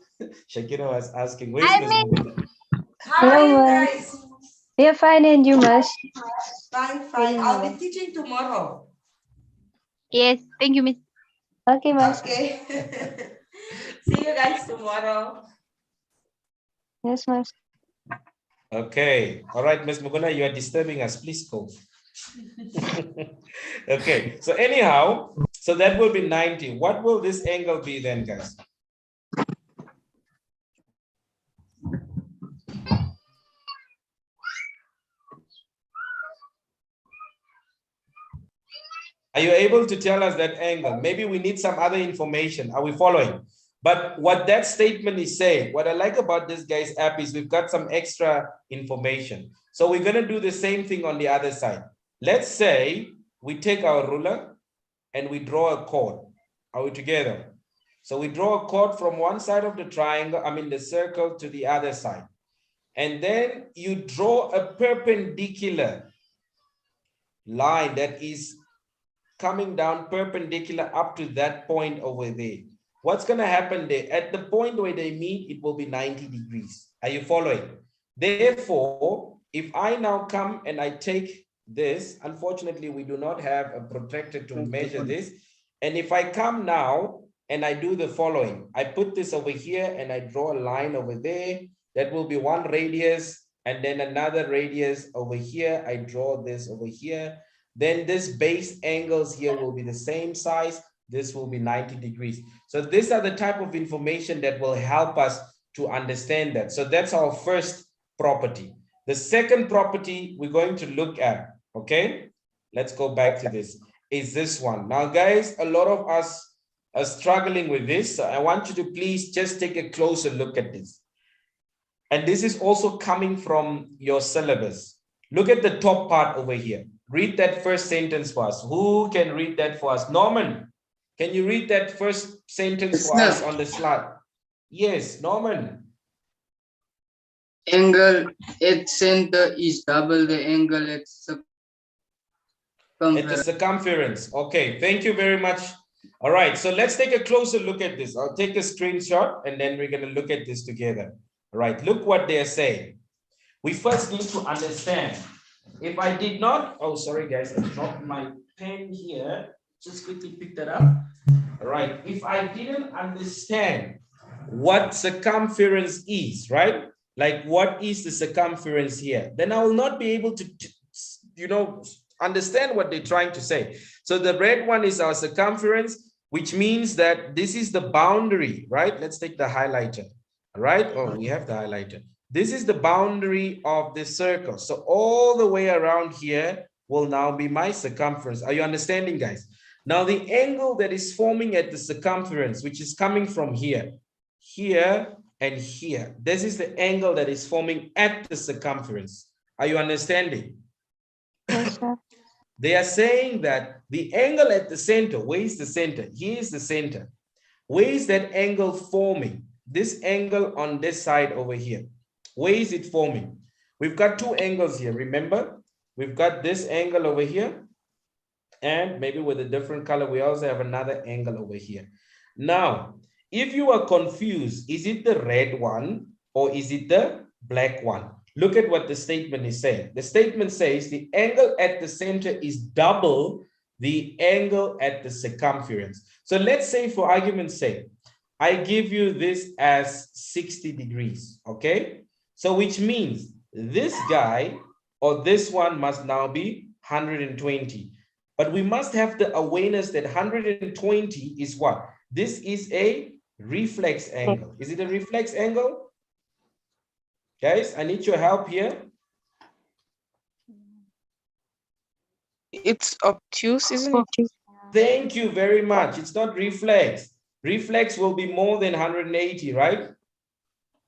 Shakira was asking, where's Ms. Mugunda? How are you guys? We are fine, and you, Miss? Fine. I'll be teaching tomorrow. Yes, thank you, Miss. Okay, Miss. Okay. See you guys tomorrow. Yes, Miss. Okay. All right, Ms. Muguna, you are disturbing us. Please go. Okay. So anyhow, so that will be 90. What will this angle be then, guys? Are you able to tell us that angle? Maybe we need some other information. Are we following? But what that statement is saying, what I like about this guy's app is we've got some extra information. So we're going to do the same thing on the other side. Let's say we take our ruler and we draw a chord. Are we together? So we draw a chord from one side of the triangle, the circle, to the other side. And then you draw a perpendicular line that is coming down perpendicular up to that point over there. What's going to happen there? At the point where they meet, it will be 90 degrees. Are you following? Therefore, if I now come and I take this, unfortunately, we do not have a protractor to measure this. And if I come now and I do the following, I put this over here and I draw a line over there. That will be one radius and then another radius over here. I draw this over here. Then this base angles here will be the same size. This will be 90 degrees. So these are the type of information that will help us to understand that. So that's our first property. The second property we're going to look at, okay? Let's go back to this, is this one. Now, guys, a lot of us are struggling with this. So I want you to please just take a closer look at this. And this is also coming from your syllabus. Look at the top part over here. Read that first sentence for us. Who can read that for us? Norman, can you read that first sentence for us on the slide? Yes, Norman. Angle at center is double the angle at the circumference. Okay, thank you very much. All right, so let's take a closer look at this. I'll take a screenshot and then we're going to look at this together. All right, look what they're saying. We first need to understand. If I did not, oh, sorry, guys, I dropped my pen here. Just quickly pick that up. All right, if I didn't understand what circumference is, right? Like what is the circumference here? Then I will not be able to, understand what they're trying to say. So the red one is our circumference, which means that this is the boundary, right? Let's take the highlighter, all right? Oh, we have the highlighter. This is the boundary of this circle. So all the way around here will now be my circumference. Are you understanding, guys? Now the angle that is forming at the circumference, which is coming from here, here, and here. This is the angle that is forming at the circumference. Are you understanding? Yes, sir. They are saying that the angle at the center, where is the center? Here is the center. Where is that angle forming? This angle on this side over here. Where is it forming? We've got two angles here, remember? We've got this angle over here, and maybe with a different color, we also have another angle over here. Now, if you are confused, is it the red one or is it the black one? Look at what the statement is saying. The statement says the angle at the center is double the angle at the circumference. So let's say, for argument's sake, I give you this as 60 degrees, okay? So which means this guy or this one must now be 120. But we must have the awareness that 120 is what? This is a reflex angle. Is it a reflex angle? Guys, I need your help here. It's obtuse, isn't it? Thank you very much. It's not reflex. Reflex will be more than 180, right?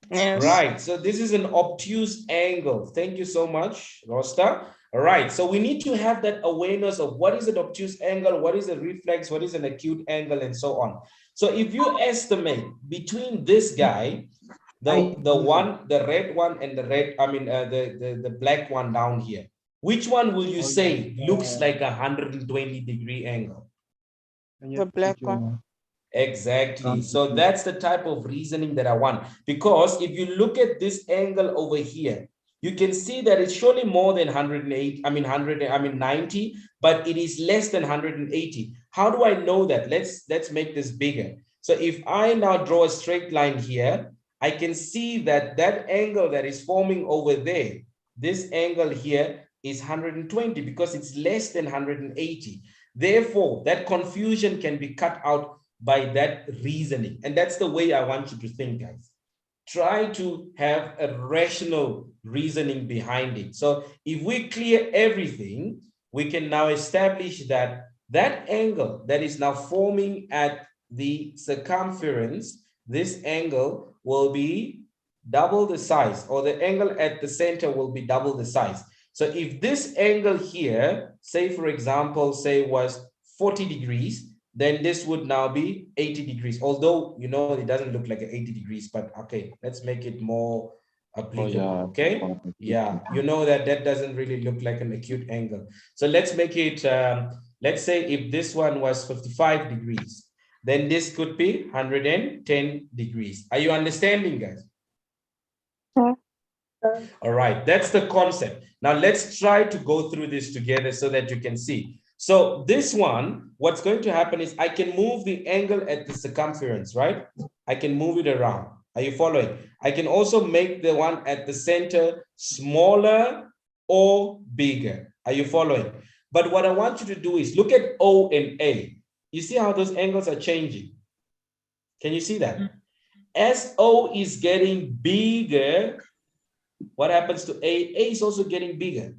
Yes. Right. So this is an obtuse angle. Thank you so much, Rosta. All right. So we need to have that awareness of what is an obtuse angle, what is a reflex, what is an acute angle, and so on. So if you estimate between this guy, the red one and the black one down here, which one will you say looks like a 120-degree angle? The black one. Exactly. So that's the type of reasoning that I want. Because if you look at this angle over here, you can see that it's surely more than 90, but it is less than 180. How do I know that? Let's make this bigger. So if I now draw a straight line here, I can see that that angle that is forming over there, this angle here is 120 because it's less than 180. Therefore, that confusion can be cut out by that reasoning. And that's the way I want you to think, guys. Try to have a rational reasoning behind it. So if we clear everything, we can now establish that that angle that is now forming at the circumference, this angle will be double the size, or the angle at the center will be double the size. So if this angle here, say for example, say was 40 degrees, then this would now be 80 degrees. Although, you know, it doesn't look like an 80 degrees, but okay, let's make it more applicable, okay? Yeah, you know that that doesn't really look like an acute angle. So let's make it, let's say if this one was 55 degrees, then this could be 110 degrees. Are you understanding, guys? Yeah. All right, that's the concept. Now let's try to go through this together so that you can see. So this one, what's going to happen is I can move the angle at the circumference, right? I can move it around. Are you following? I can also make the one at the center smaller or bigger. Are you following? But what I want you to do is look at O and A. You see how those angles are changing? Can you see that? As O is getting bigger, what happens to A? A is also getting bigger.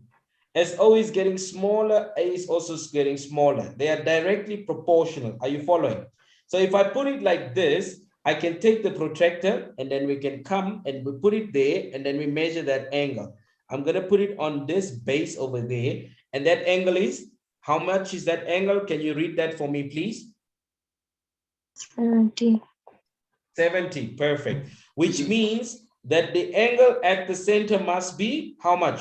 As O is getting smaller, A is also getting smaller. They are directly proportional. Are you following? So if I put it like this, I can take the protractor and then we can come and we put it there and then we measure that angle. I'm going to put it on this base over there. And that angle is, how much is that angle? Can you read that for me, please? 70. 70, perfect. Which means that the angle at the center must be how much?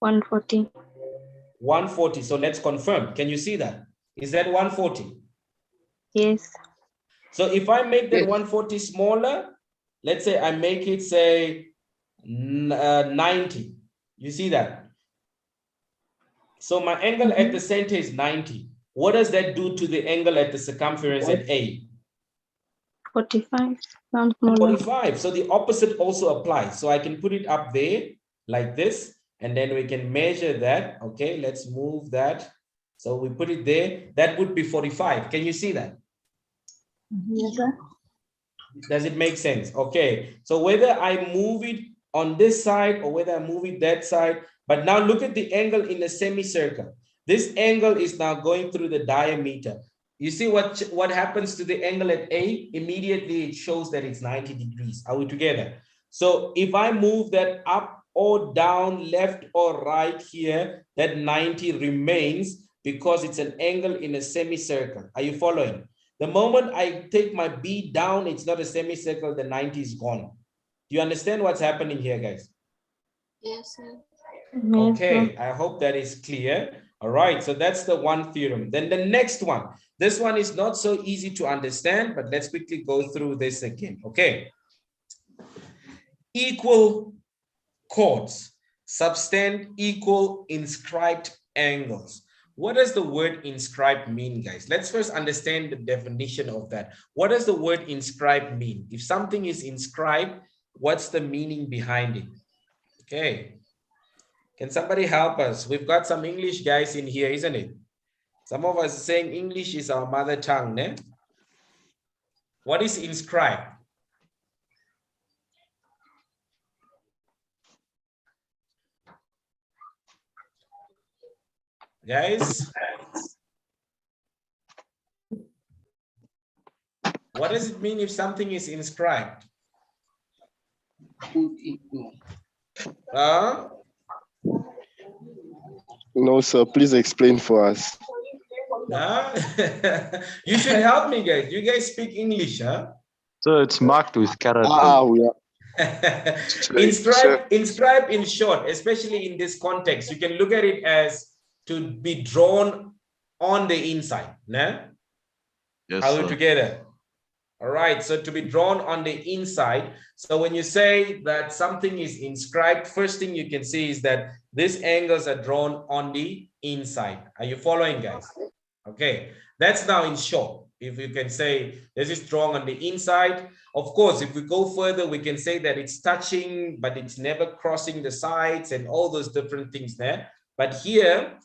140. 140. So let's confirm. Can you see that? Is that 140? Yes. So if I make that 140 smaller, let's say I make it say 90. You see that? So my angle at the center is 90. What does that do to the angle at the circumference at A? 45. Sounds smaller. 45. So the opposite also applies. So I can put it up there like this, and then we can measure that. Okay, let's move that. So we put it there. That would be 45. Can you see that? Yes, sir. Does it make sense? Okay. So whether I move it on this side or whether I move it that side, but now look at the angle in a semicircle. This angle is now going through the diameter. You see what happens to the angle at A? Immediately it shows that it's 90 degrees. Are we together? So if I move that up or down, left or right here, that 90 remains because it's an angle in a semicircle. Are you following? The moment I take my B down, it's not a semicircle, the 90 is gone. Do you understand what's happening here, guys? Yes, sir. Okay, I hope that is clear. All right, so that's the one theorem. Then the next one. This one is not so easy to understand, but let's quickly go through this again. Okay. Equal chords subtend equal inscribed angles. What does the word inscribed mean, guys? Let's first understand the definition of that. What does the word inscribed mean? If something is inscribed, what's the meaning behind it? Okay. Can somebody help us? We've got some English guys in here, isn't it? Some of us are saying English is our mother tongue, né? What is inscribed? Guys? What does it mean if something is inscribed? Put into. No, sir. Please explain for us. You should help me, guys. You guys speak English, huh? So it's marked with characters. We are. Inscribe in short, especially in this context, you can look at it as to be drawn on the inside. Nah? Yes, Are we sir. together? All right, so to be drawn on the inside. So when you say that something is inscribed, first thing you can see is that these angles are drawn on the inside. Are you following, guys? Okay, that's now in short. If you can say this is strong on the inside. Of course, if we go further, we can say that it's touching, but it's never crossing the sides and all those different things there. But here,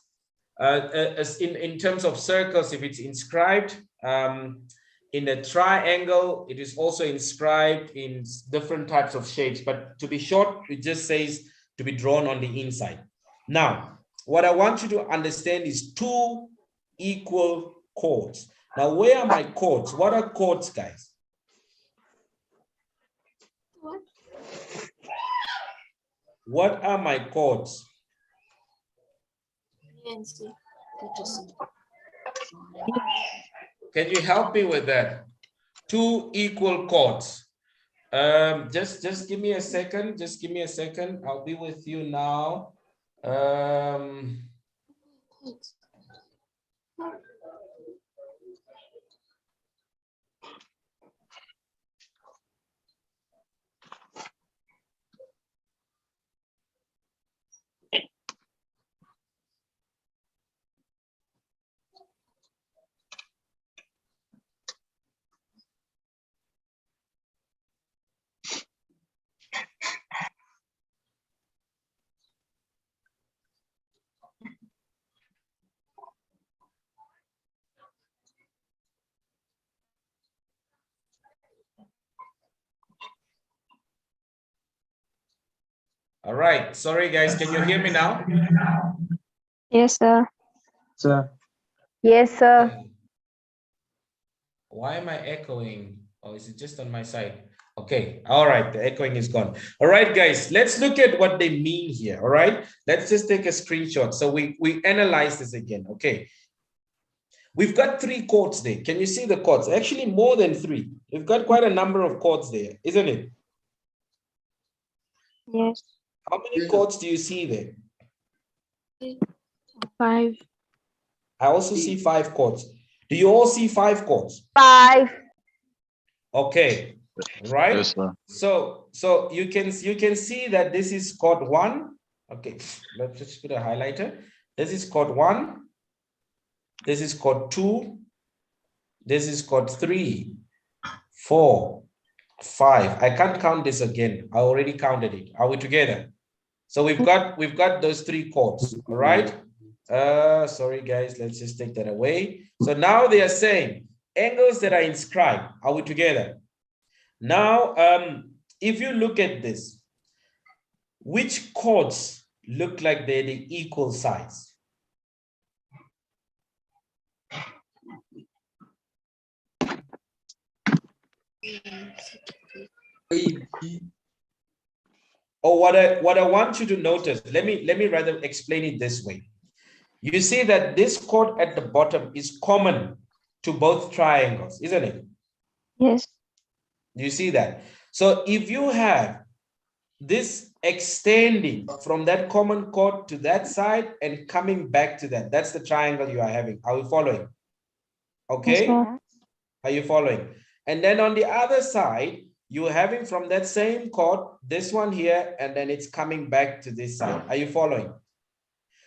as in terms of circles, if it's inscribed in a triangle, it is also inscribed in different types of shapes. But to be short, it just says to be drawn on the inside. Now, what I want you to understand is two equal chords. Now, where are my chords? What are chords, guys? What are my chords? Can you help me with that? Two equal chords. Just give me a second. Just give me a second. I'll be with you now. All right. Sorry, guys. Can you hear me now? Yes, sir. Sir. Yes, sir. Why am I echoing? Or is it just on my side? Okay. All right. The echoing is gone. All right, guys. Let's look at what they mean here. All right. Let's just take a screenshot. So we analyze this again. Okay. We've got three chords there. Can you see the chords? Actually, more than three. We've got quite a number of chords there, isn't it? Yes. How many chords do you see there? 5. I also see 5 chords. Do you all see 5 chords? 5. Okay, right? Yes, sir. So you can see that this is chord 1. Okay, let's just put a highlighter. This is chord 1. This is chord 2. This is chord 3, 4, 5. I can't count this again. I already counted it. Are we together? So we've got those 3 chords. All right. Sorry guys, let's just take that away. So now they are saying angles that are inscribed. Are we together? Now, if you look at this, which chords look like they're the equal size? Or what I want you to notice, let me rather explain it this way. You see that this chord at the bottom is common to both triangles, isn't it? Yes. You see that? So if you have this extending from that common chord to that side and coming back to that, that's the triangle you are having. Are we following? Okay. Yes, sir. Are you following? And then on the other side, you're having from that same chord, this one here, and then it's coming back to this side. Are you following?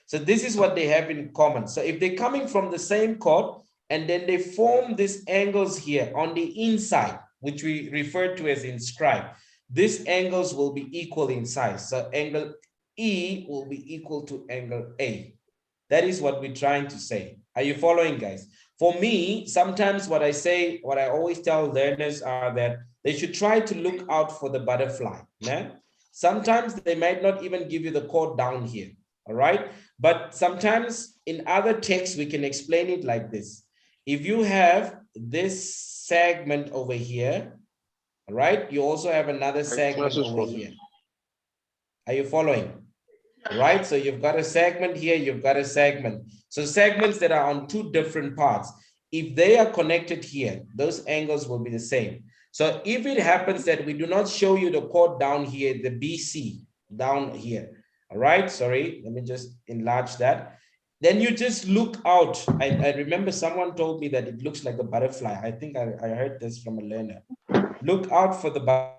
So this is what they have in common. So if they're coming from the same chord, and then they form these angles here on the inside, which we refer to as inscribed, these angles will be equal in size. So angle E will be equal to angle A. That is what we're trying to say. Are you following, guys? For me, sometimes what I always tell learners are that they should try to look out for the butterfly. Yeah? Sometimes they might not even give you the chord down here. All right. But sometimes in other texts, we can explain it like this. If you have this segment over here, all right, you also have another segment over here. Are you following? Right? So you've got a segment here, you've got a segment. So segments that are on 2 different parts, if they are connected here, those angles will be the same. So if it happens that we do not show you the chord down here, the BC down here, all right, sorry, let me just enlarge that. Then you just look out. I remember someone told me that it looks like a butterfly. I think I heard this from a learner. Look out for the butterfly.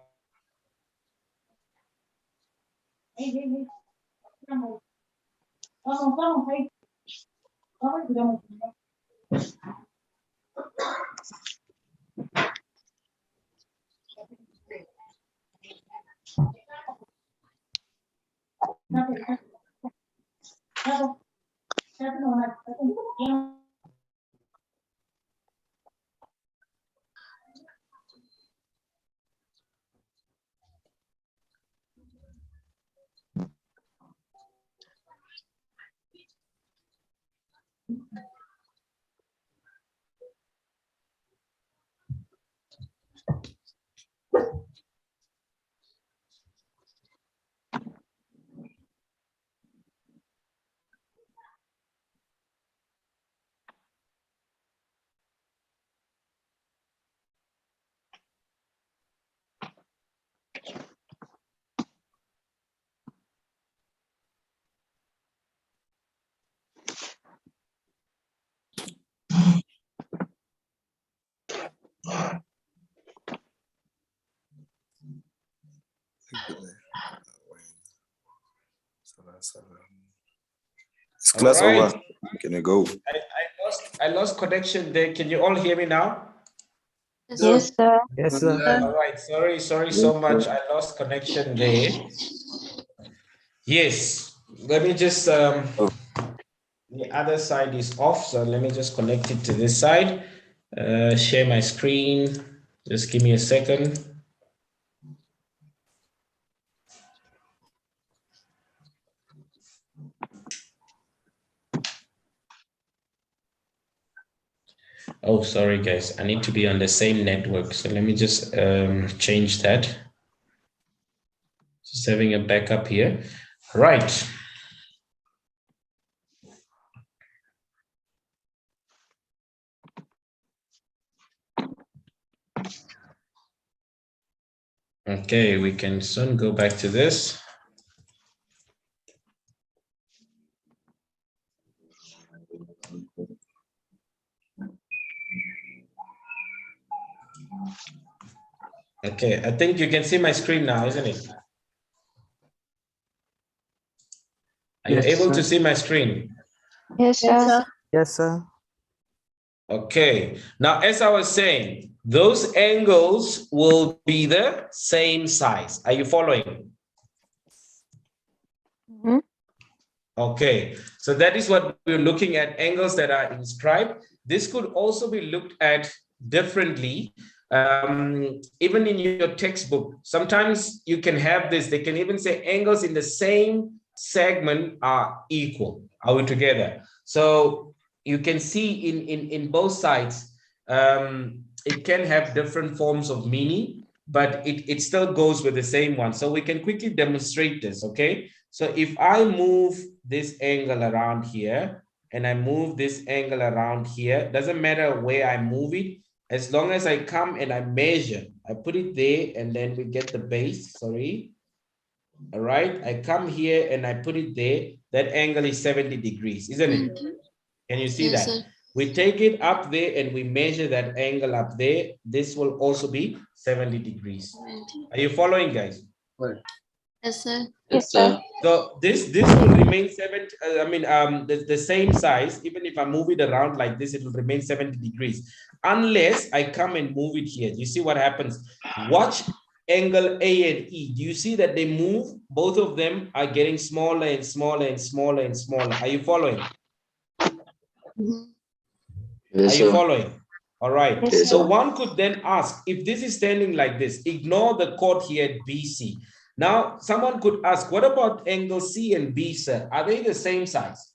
It's class All right. over. Can you go? I lost connection there. Can you all hear me now? Yes, sir. Yes, sir. All right. Sorry so much. I lost connection there. Yes. Let me just the other side is off, so let me just connect it to this side. Share my screen. Just give me a second. Oh, sorry, guys. I need to be on the same network. So let me just change that. Just having a backup here. Right. Okay, we can soon go back to this. Okay, I think you can see my screen now, isn't it? Are you able to see my screen? Yes, sir. Yes, sir. Okay, now as I was saying, those angles will be the same size. Are you following? Mhm. Okay, so that is what we're looking at, angles that are inscribed. This could also be looked at differently. Even in your textbook, sometimes you can have this. They can even say angles in the same segment are equal. Are we together? So you can see in both sides, it can have different forms of meaning, but it still goes with the same one. So we can quickly demonstrate this, okay? So if I move this angle around here, and I move this angle around here, doesn't matter where I move it, as long as I come and I measure, I put it there, and then we get the base, sorry. All right, I come here and I put it there, that angle is 70 degrees, isn't it? Can you see Yes, that? sir. We take it up there and we measure that angle up there. This will also be 70 degrees. Are you following, guys? Yes, sir. Yes, sir. So this will remain the same size. Even if I move it around like this, it will remain 70 degrees. Unless I come and move it here. You see what happens? Watch angle A and E. Do you see that they move? Both of them are getting smaller and smaller and smaller and smaller. Are you following? Yes, Are you sir. following? All right. Yes, So sir. one could then ask, if this is standing like this, ignore the chord here at BC. Now, someone could ask, what about angle C and B, sir? Are they the same size?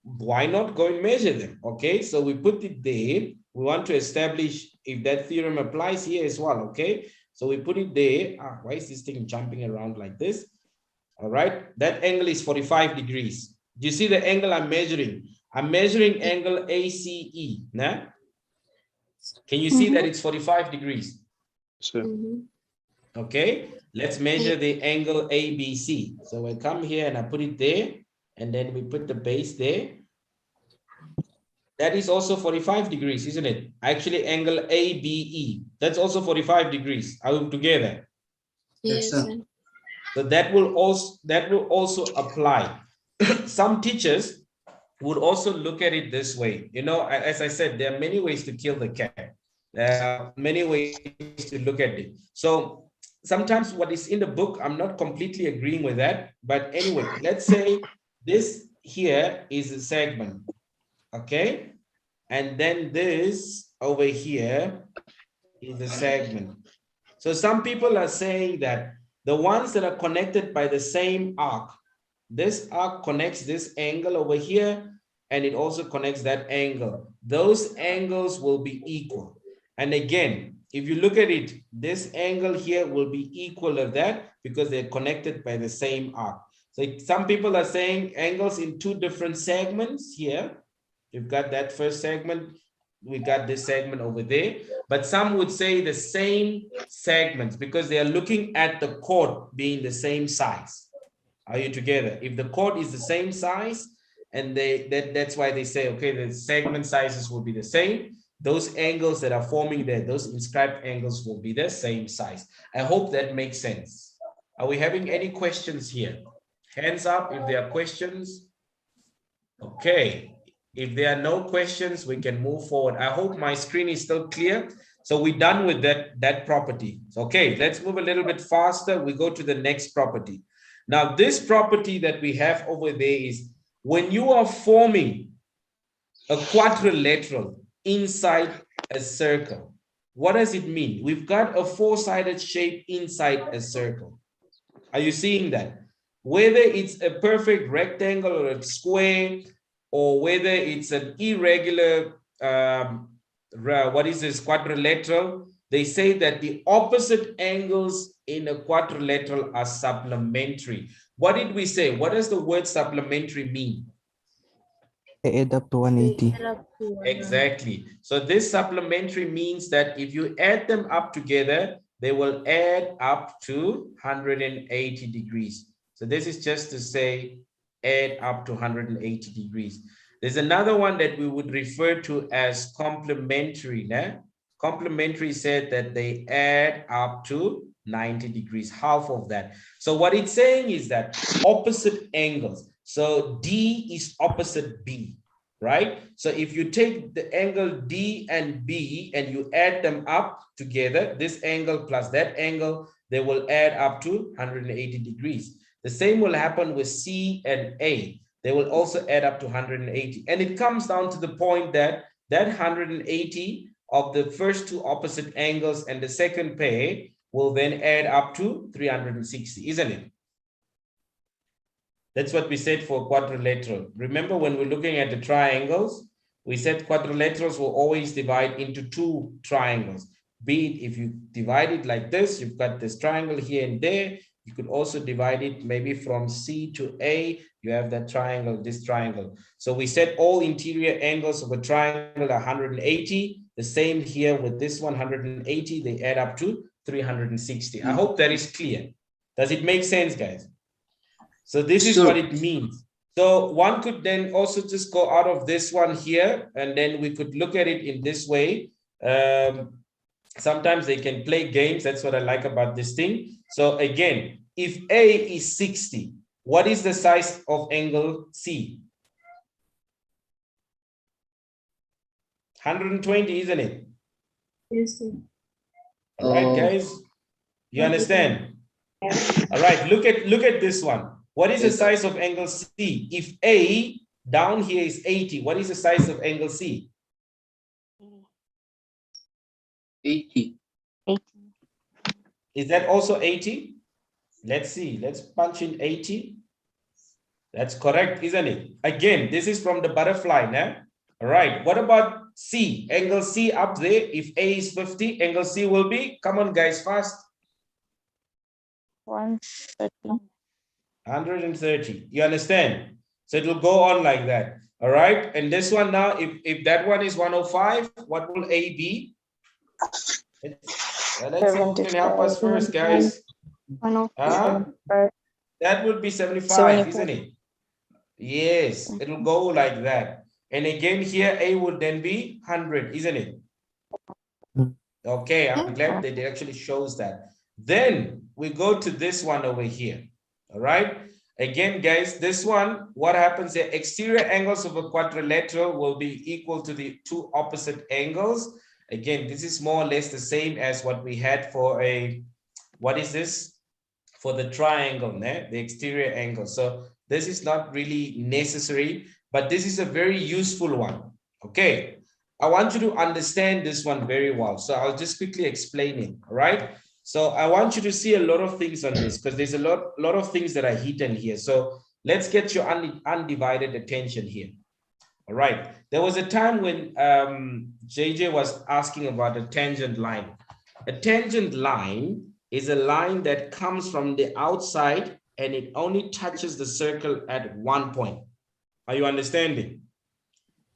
Why not go and measure them? Okay, so we put it there. We want to establish if that theorem applies here as well, okay? So we put it there. Why is this thing jumping around like this? All right, that angle is 45 degrees. Do you see the angle I'm measuring? I'm measuring angle ACE. Nah? Can you see that it's 45 degrees? Sure. Okay, let's measure the angle ABC. So I come here and I put it there, and then we put the base there. That is also 45 degrees, isn't it? Actually, angle ABE, that's also 45 degrees. Are we together? Yes, sir. So that will also apply. Some teachers, would also look at it this way. You know, as I said, there are many ways to kill the cat. There are many ways to look at it. So sometimes what is in the book, I'm not completely agreeing with that. But anyway, let's say this here is a segment, okay? And then this over here is a segment. So some people are saying that the ones that are connected by the same arc, this arc connects this angle over here, and it also connects that angle. Those angles will be equal. And again, if you look at it, this angle here will be equal to that because they're connected by the same arc. So some people are saying angles in two different segments here. You've got that first segment, we got this segment over there, but some would say the same segments because they are looking at the chord being the same size. Are you together? If the chord is the same size, and that's why they say, okay, the segment sizes will be the same. Those angles that are forming there, those inscribed angles will be the same size. I hope that makes sense. Are we having any questions here? Hands up if there are questions. Okay. If there are no questions, we can move forward. I hope my screen is still clear. So we're done with that property. Okay, let's move a little bit faster. We go to the next property. Now, this property that we have over there is when you are forming a quadrilateral inside a circle. What does it mean? We've got a four-sided shape inside a circle. Are you seeing that? Whether it's a perfect rectangle or a square, or whether it's an irregular, what is this, quadrilateral, they say that the opposite angles in a quadrilateral are supplementary. What did we say? What does the word supplementary mean? They add up to 180. Exactly. So this supplementary means that if you add them up together, they will add up to 180 degrees. So this is just to say add up to 180 degrees. There's another one that we would refer to as complementary. Né? Complementary said that they add up to 90 degrees, half of that. So what it's saying is that opposite angles. So D is opposite B, right? So if you take the angle D and B and you add them up together, this angle plus that angle, they will add up to 180 degrees. The same will happen with C and A. They will also add up to 180. And it comes down to the point that that 180 of the first two opposite angles and the second pair will then add up to 360, isn't it? That's what we said for quadrilateral. Remember when we're looking at the triangles, we said quadrilaterals will always divide into two triangles. Be it if you divide it like this, you've got this triangle here and there. You could also divide it maybe from C to A. You have that triangle, this triangle. So we said all interior angles of a triangle are 180. The same here with this 180, they add up to 360. I hope that is clear. Does it make sense, guys? So this is what it means. So one could then also just go out of this one here, and then we could look at it in this way. Sometimes they can play games. That's what I like about this thing. So again, if A is 60, what is the size of angle C? 120, isn't it? Yes, sir. All right, guys. You understand? All right, look at this one. What is the size of angle C? If A down here is 80, what is the size of angle C? 80. Is that also 80? Let's see. Let's punch in 80. That's correct, isn't it? Again, this is from the butterfly now. All right. What about C? Angle C up there. If A is 50, angle C will be, come on, guys, fast. 130. 130. You understand? So it will go on like that. All right. And this one now, if that one is 105, what will A be? Let's see who can help us first, guys. That would be 75, isn't it? Yes, it will go like that. And again, here A would then be 100, isn't it? Okay, I'm glad that it actually shows that. Then we go to this one over here. All right. Again, guys, this one, what happens here? Exterior angles of a quadrilateral will be equal to the two opposite angles. Again, this is more or less the same as what we had for a, what is this? For the triangle, the exterior angle. So this is not really necessary, but this is a very useful one. Okay, I want you to understand this one very well. So I'll just quickly explain it, all right? So I want you to see a lot of things on this because there's a lot of things that are hidden here. So let's get your undivided attention here. All right. There was a time when JJ was asking about a tangent line. A tangent line is a line that comes from the outside and it only touches the circle at one point. Are you understanding?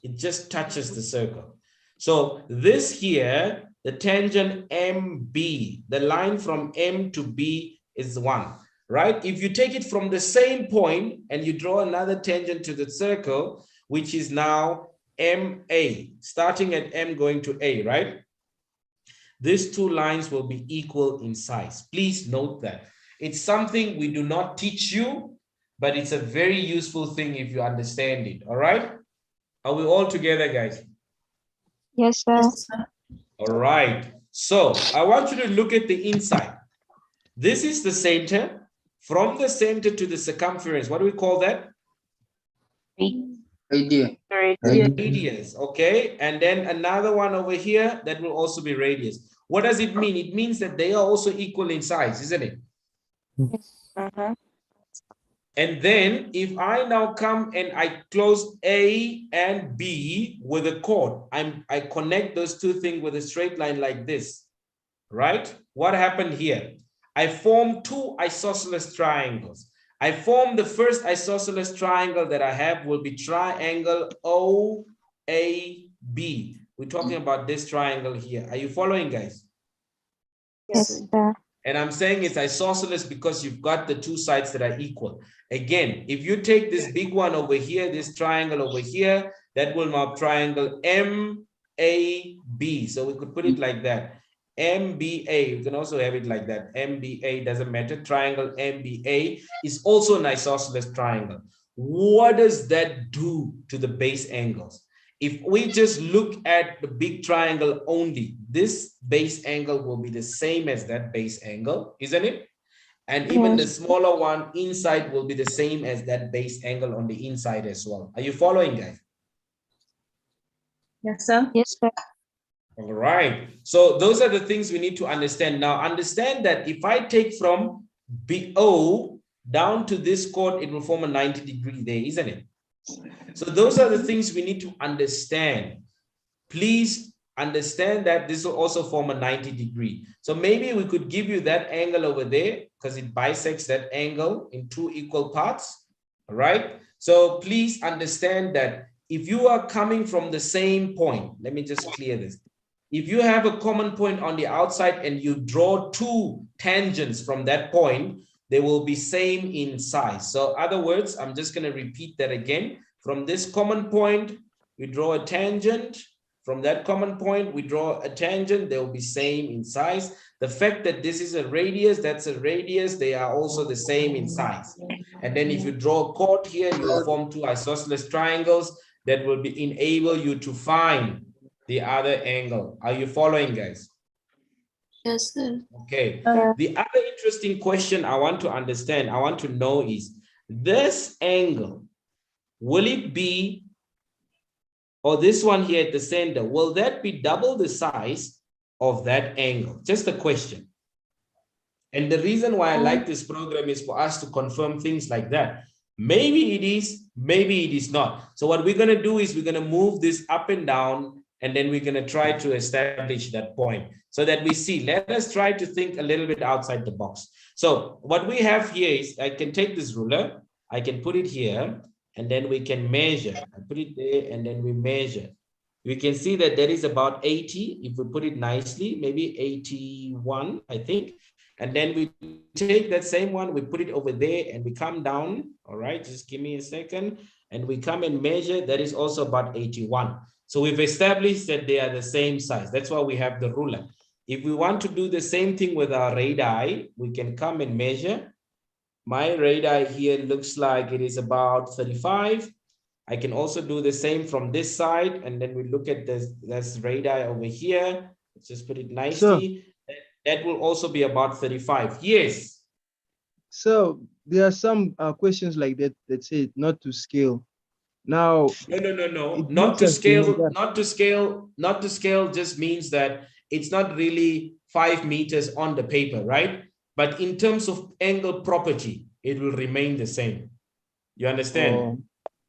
It just touches the circle. So this here, the tangent MB, the line from M to B is 1, right? If you take it from the same point and you draw another tangent to the circle, which is now MA, starting at M going to A, right? These two lines will be equal in size. Please note that. It's something we do not teach you, but it's a very useful thing if you understand it, all right? Are we all together, guys? Yes, sir. Yes, sir. All right. So I want you to look at the inside. This is the center. From the center to the circumference, what do we call that? Radius, okay? And then another one over here, that will also be radius. What does it mean? It means that they are also equal in size, isn't it? And then if I now come and I close A and B with a chord, I connect those two things with a straight line like this, right? What happened here? I form two isosceles triangles. I form the first isosceles triangle that I have will be triangle OAB. We're talking about this triangle here. Are you following, guys? Yes, sir. And I'm saying it's isosceles because you've got the two sides that are equal. Again, if you take this big one over here, this triangle over here, that will now triangle MAB. So we could put it like that. MBA, you can also have it like that. MBA doesn't matter. Triangle MBA is also an isosceles triangle. What does that do to the base angles? If we just look at the big triangle only, this base angle will be the same as that base angle, isn't it? And even the smaller one inside will be the same as that base angle on the inside as well. Are you following, guys? Yes, sir. Yes, sir. All right. So those are the things we need to understand. Now, understand that if I take from BO down to this chord, it will form a 90 degree there, isn't it? So those are the things we need to understand. Please understand that this will also form a 90 degree. So maybe we could give you that angle over there because it bisects that angle in two equal parts. All right. So please understand that if you are coming from the same point, let me just clear this. If you have a common point on the outside and you draw two tangents from that point, they will be same in size. So other words, I'm just going to repeat that again. From this common point, we draw a tangent. From that common point, we draw a tangent. They will be same in size. The fact that this is a radius, that's a radius, they are also the same in size. And then if you draw a chord here, you will form two isosceles triangles that will enable you to find the other angle. Are you following, guys? Yes, sir. Okay. The other interesting question I want to understand, I want to know is this angle, will it be, or this one here at the center, will that be double the size of that angle? Just a question. And the reason why I like this program is for us to confirm things like that. Maybe it is, maybe it is not. So what we're going to do is we're going to move this up and down, and then we're going to try to establish that point so that we see. Let us try to think a little bit outside the box. So what we have here is I can take this ruler, I can put it here, and then we can measure. I put it there, and then we measure. We can see that there is about 80. If we put it nicely, maybe 81, I think. And then we take that same one, we put it over there, and we come down. All right, just give me a second. And we come and measure. That is also about 81. So we've established that they are the same size. That's why we have the ruler. If we want to do the same thing with our radii, we can come and measure. My radii here looks like it is about 35. I can also do the same from this side, and then we look at this radii over here. Let's just put it nicely. That will also be about 35. Yes. So there are some questions like that that say not to scale. Now, No. Not to scale just means that it's not really 5 meters on the paper, right? But in terms of angle property, it will remain the same. You understand?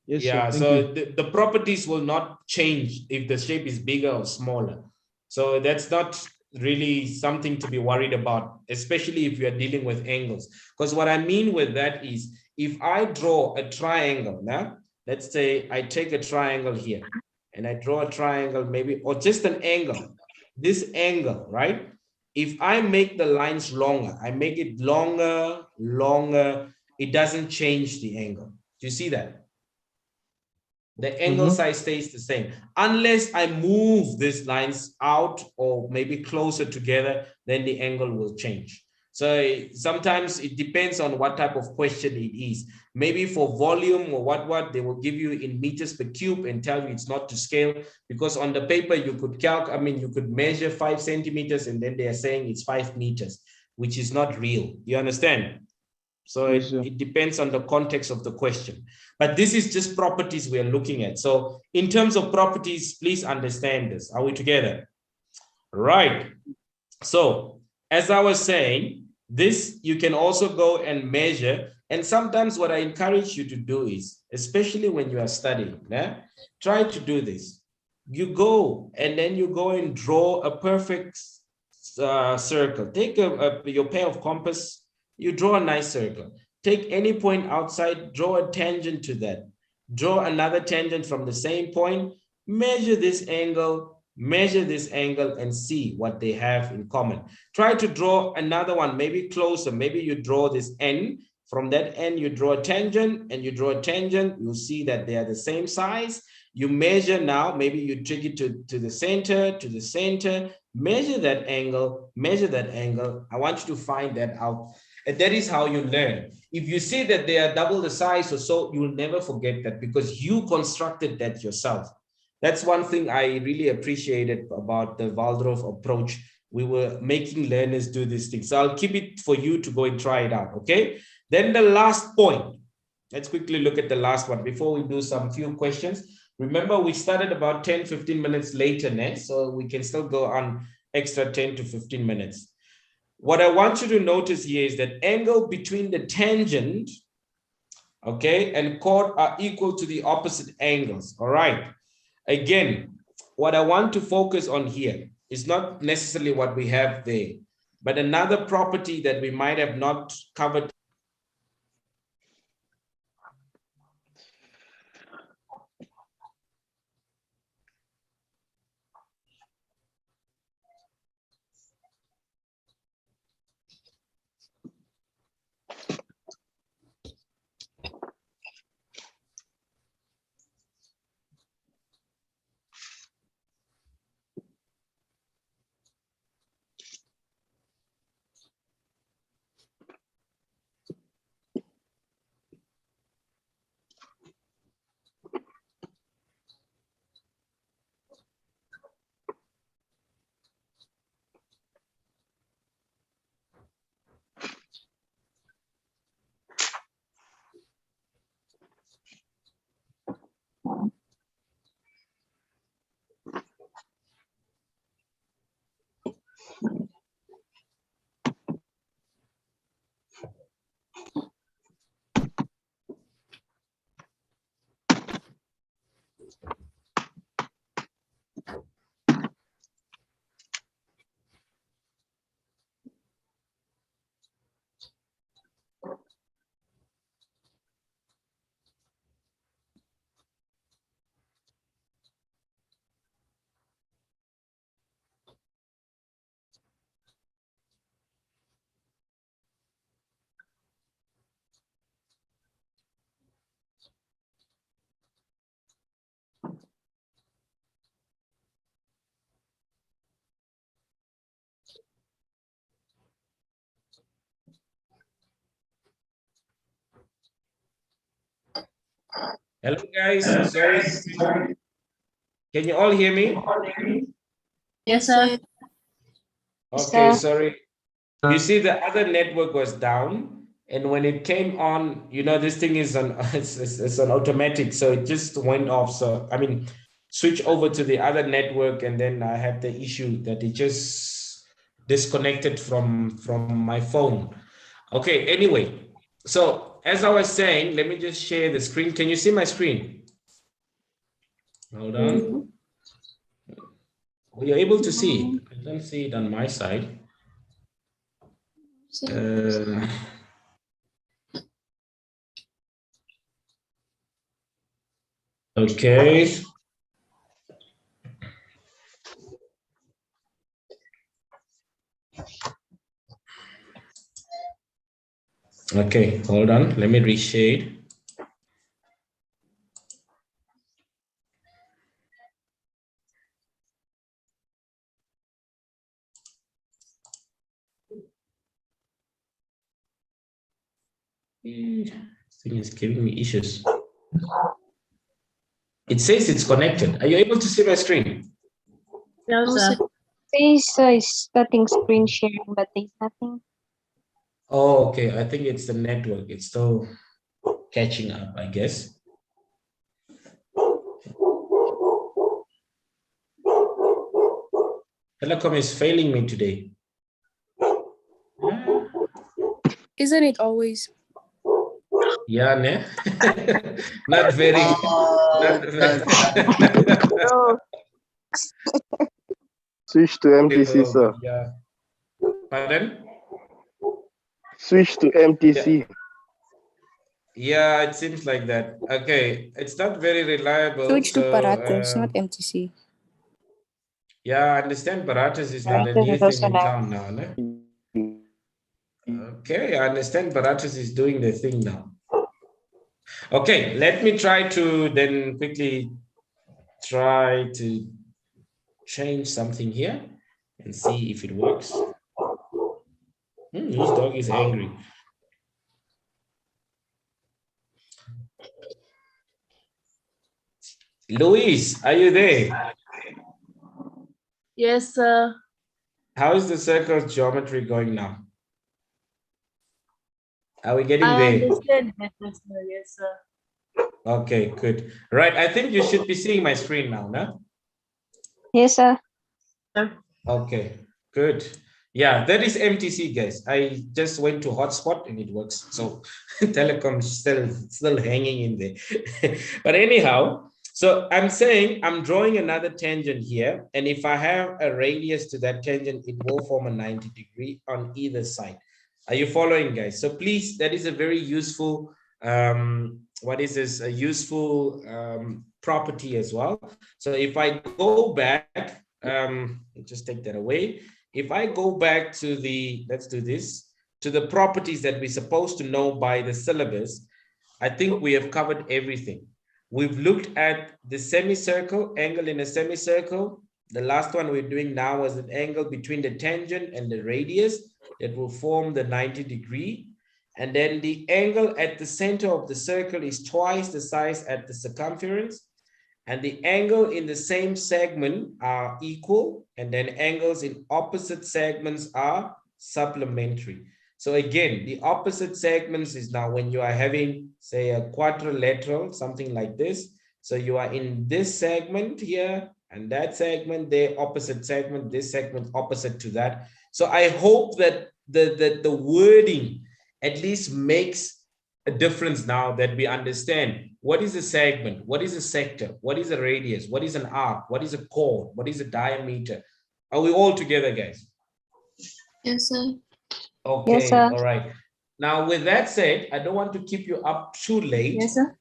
Yes, yeah, sir. so the properties will not change if the shape is bigger or smaller. So that's not really something to be worried about, especially if you are dealing with angles. Because what I mean with that is, if I draw a triangle, now, let's say I take a triangle here, and I draw a triangle maybe, or just an angle, this angle, right? If I make the lines longer, I make it longer, it doesn't change the angle. Do you see that? The angle size stays the same unless I move these lines out or maybe closer together, then the angle will change. So sometimes it depends on what type of question it is. Maybe for volume or what they will give you in meters per cube and tell you it's not to scale, because on the paper you could you could measure 5 centimeters and then they are saying it's 5 meters, which is not real. You understand? So it depends on the context of the question. But this is just properties we are looking at. So in terms of properties, please understand this. Are we together? Right. So as I was saying, this you can also go and measure. And sometimes what I encourage you to do is, especially when you are studying, try to do this. You go and then you go and draw a perfect circle. Take your pair of compass. You draw a nice circle. Take any point outside, draw a tangent to that. Draw another tangent from the same point, measure this angle, and see what they have in common. Try to draw another one, maybe closer. Maybe you draw this N. From that N, you draw a tangent, and you draw a tangent. You'll see that they are the same size. You measure now, maybe you take it to the center, measure that angle, I want you to find that out. And that is how you learn. If you see that they are double the size or so, you will never forget that because you constructed that yourself. That's one thing I really appreciated about the Waldorf approach. We were making learners do these things. So I'll keep it for you to go and try it out, okay? Then the last point. Let's quickly look at the last one before we do some few questions. Remember, we started about 10, 15 minutes later, so we can still go on extra 10 to 15 minutes. What I want you to notice here is that angle between the tangent, okay, and chord are equal to the opposite angles, all right? Again, what I want to focus on here is not necessarily what we have there, but another property that we might have not covered. Hello, guys. Sorry. Can you all hear me? Yes, sir. Okay, sorry. You see, the other network was down, and when it came on, you know, this thing is on it's on automatic, so it just went off. So I mean, switch over to the other network, and then I had the issue that it just disconnected from my phone. Okay, anyway, so as I was saying, let me just share the screen. Can you see my screen? Hold on. Are you able to see it? I don't see it on my side. Okay. Okay, hold on. Let me reshade. This thing is giving me issues. It says it's connected. Are you able to see my screen? No, sir. Says it's starting screen sharing, but there's nothing. Oh, okay. I think it's the network. It's still catching up, I guess. Telecom is failing me today. Isn't it always? Yeah, ne? Not very. Not very. Switch to MTC, sir. Yeah. Pardon? Switch to MTC. Yeah, it seems like that. Okay, it's not very reliable. Switch to so, Paratos, not MTC. Yeah, I understand Paratos is not a Paratos new is thing also in not. town now, ne? Okay, I understand Paratos is doing the thing now. Okay, let me try to then quickly try to change something here and see if it works. This dog is angry. Luis, are you there? Yes, sir. How is the circle's geometry going now? Are we getting I there? understand better, sir. Yes, sir. Okay, good. Right, I think you should be seeing my screen now, no? Yes, sir. Okay, good. Yeah, that is MTC, guys. I just went to hotspot and it works. So telecom is still hanging in there. But anyhow, so I'm saying I'm drawing another tangent here. And if I have a radius to that tangent, it will form a 90-degree on either side. Are you following, guys? So please, that is a very useful, what is this? A useful property as well. So if I go back, just take that away. If I go back to the, let's do this, to the properties that we're supposed to know by the syllabus, I think we have covered everything. We've looked at the semicircle, angle in a semicircle. The last one we're doing now was an angle between the tangent and the radius that will form the 90-degree. And then the angle at the center of the circle is twice the size at the circumference. And the angle in the same segment are equal, and then angles in opposite segments are supplementary. So again, the opposite segments is now when you are having, say, a quadrilateral, something like this. So you are in this segment here, and that segment, there, opposite segment, this segment, opposite to that. So I hope that the wording at least makes a difference now, that we understand what is a segment, what is a sector, what is a radius, what is an arc, what is a chord, what is a diameter. Are we all together, guys? Yes, sir. Okay, Yes, sir. all right. Now, with that said, I don't want to keep you up too late. Yes, sir.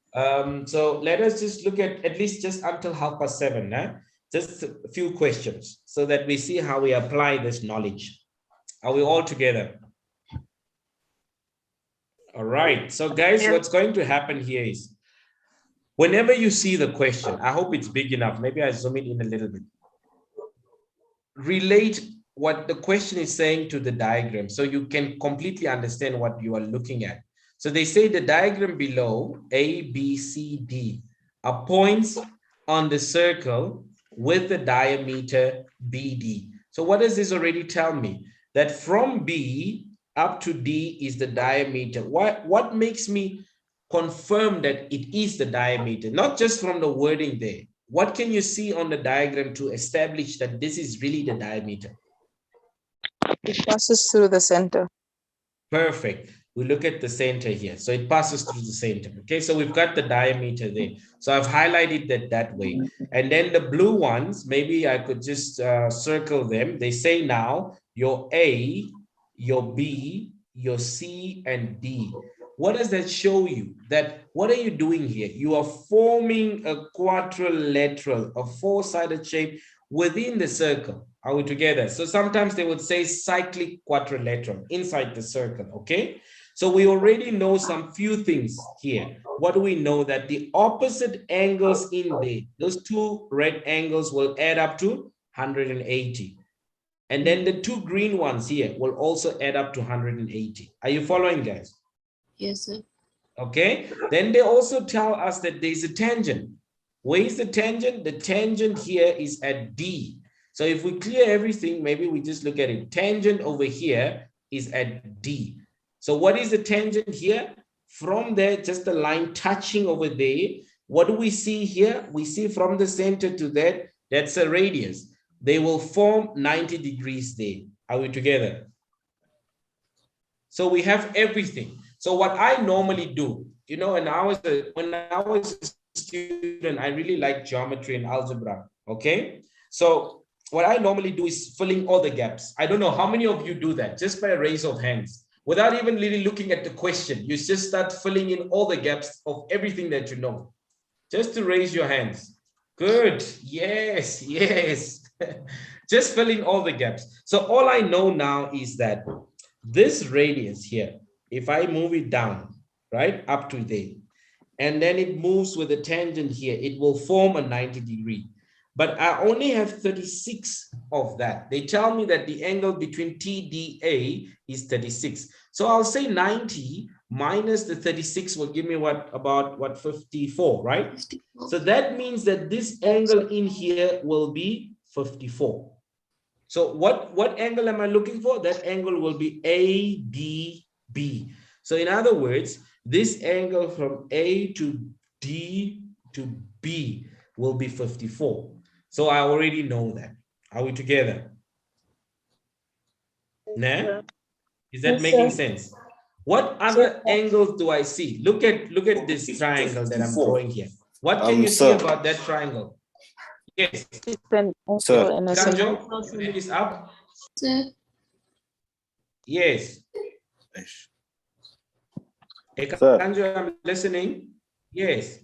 So let us just look at least just until 7:30, just a few questions so that we see how we apply this knowledge. Are we all together? All right, so guys, what's going to happen here is whenever you see the question, I hope it's big enough. Maybe I zoom it in a little bit. Relate what the question is saying to the diagram so you can completely understand what you are looking at. So they say the diagram below, A, B, C, D, are points on the circle with the diameter BD. So what does this already tell me? That from B up to D is the diameter. What makes me confirm that it is the diameter? Not just from the wording there. What can you see on the diagram to establish that this is really the diameter? It passes through the center. Perfect. We look at the center here. So it passes through the center. Okay, so we've got the diameter there. So I've highlighted that way. And then the blue ones, maybe I could just circle them. They say now your A, your B, your C, and D. What does that show you? That what are you doing here? You are forming a quadrilateral, a four-sided shape within the circle. Are we together? So sometimes they would say cyclic quadrilateral inside the circle, okay? So we already know some few things here. What do we know? That the opposite angles in there, those two red angles will add up to 180. And then the two green ones here will also add up to 180. Are you following, guys? Yes, sir. Okay. Then they also tell us that there's a tangent. Where is the tangent? The tangent here is at D. So if we clear everything, maybe we just look at it. Tangent over here is at D. So what is the tangent here? From there, just the line touching over there. What do we see here? We see from the center to that, that's a radius. They will form 90 degrees there. Are we together? So we have everything. So what I normally do, you know, when I was a student, I really like geometry and algebra, okay? So what I normally do is filling all the gaps. I don't know how many of you do that, just by a raise of hands, without even really looking at the question. You just start filling in all the gaps of everything that you know. Just to raise your hands. Good, yes, yes. Just filling all the gaps. So all I know now is that this radius here, if I move it down, right, up to there, and then it moves with a tangent here, it will form a 90 degree. But I only have 36 of that. They tell me that the angle between TDA is 36. So I'll say 90 minus the 36 will give me what, about what, 54, right? 54. So that means that this angle in here will be 54. So what angle am I looking for? That angle will be ADB. So in other words, this angle from A to D to B will be 54. So I already know that. Are we together? Nah? Is that making sense? What other angles do I see? Look at this triangle that I'm drawing here. What can you see about that triangle? Yes. Sir. Kanjo, your hand is up. Sir. Yes. Sir. Kanjo, I'm listening. Yes.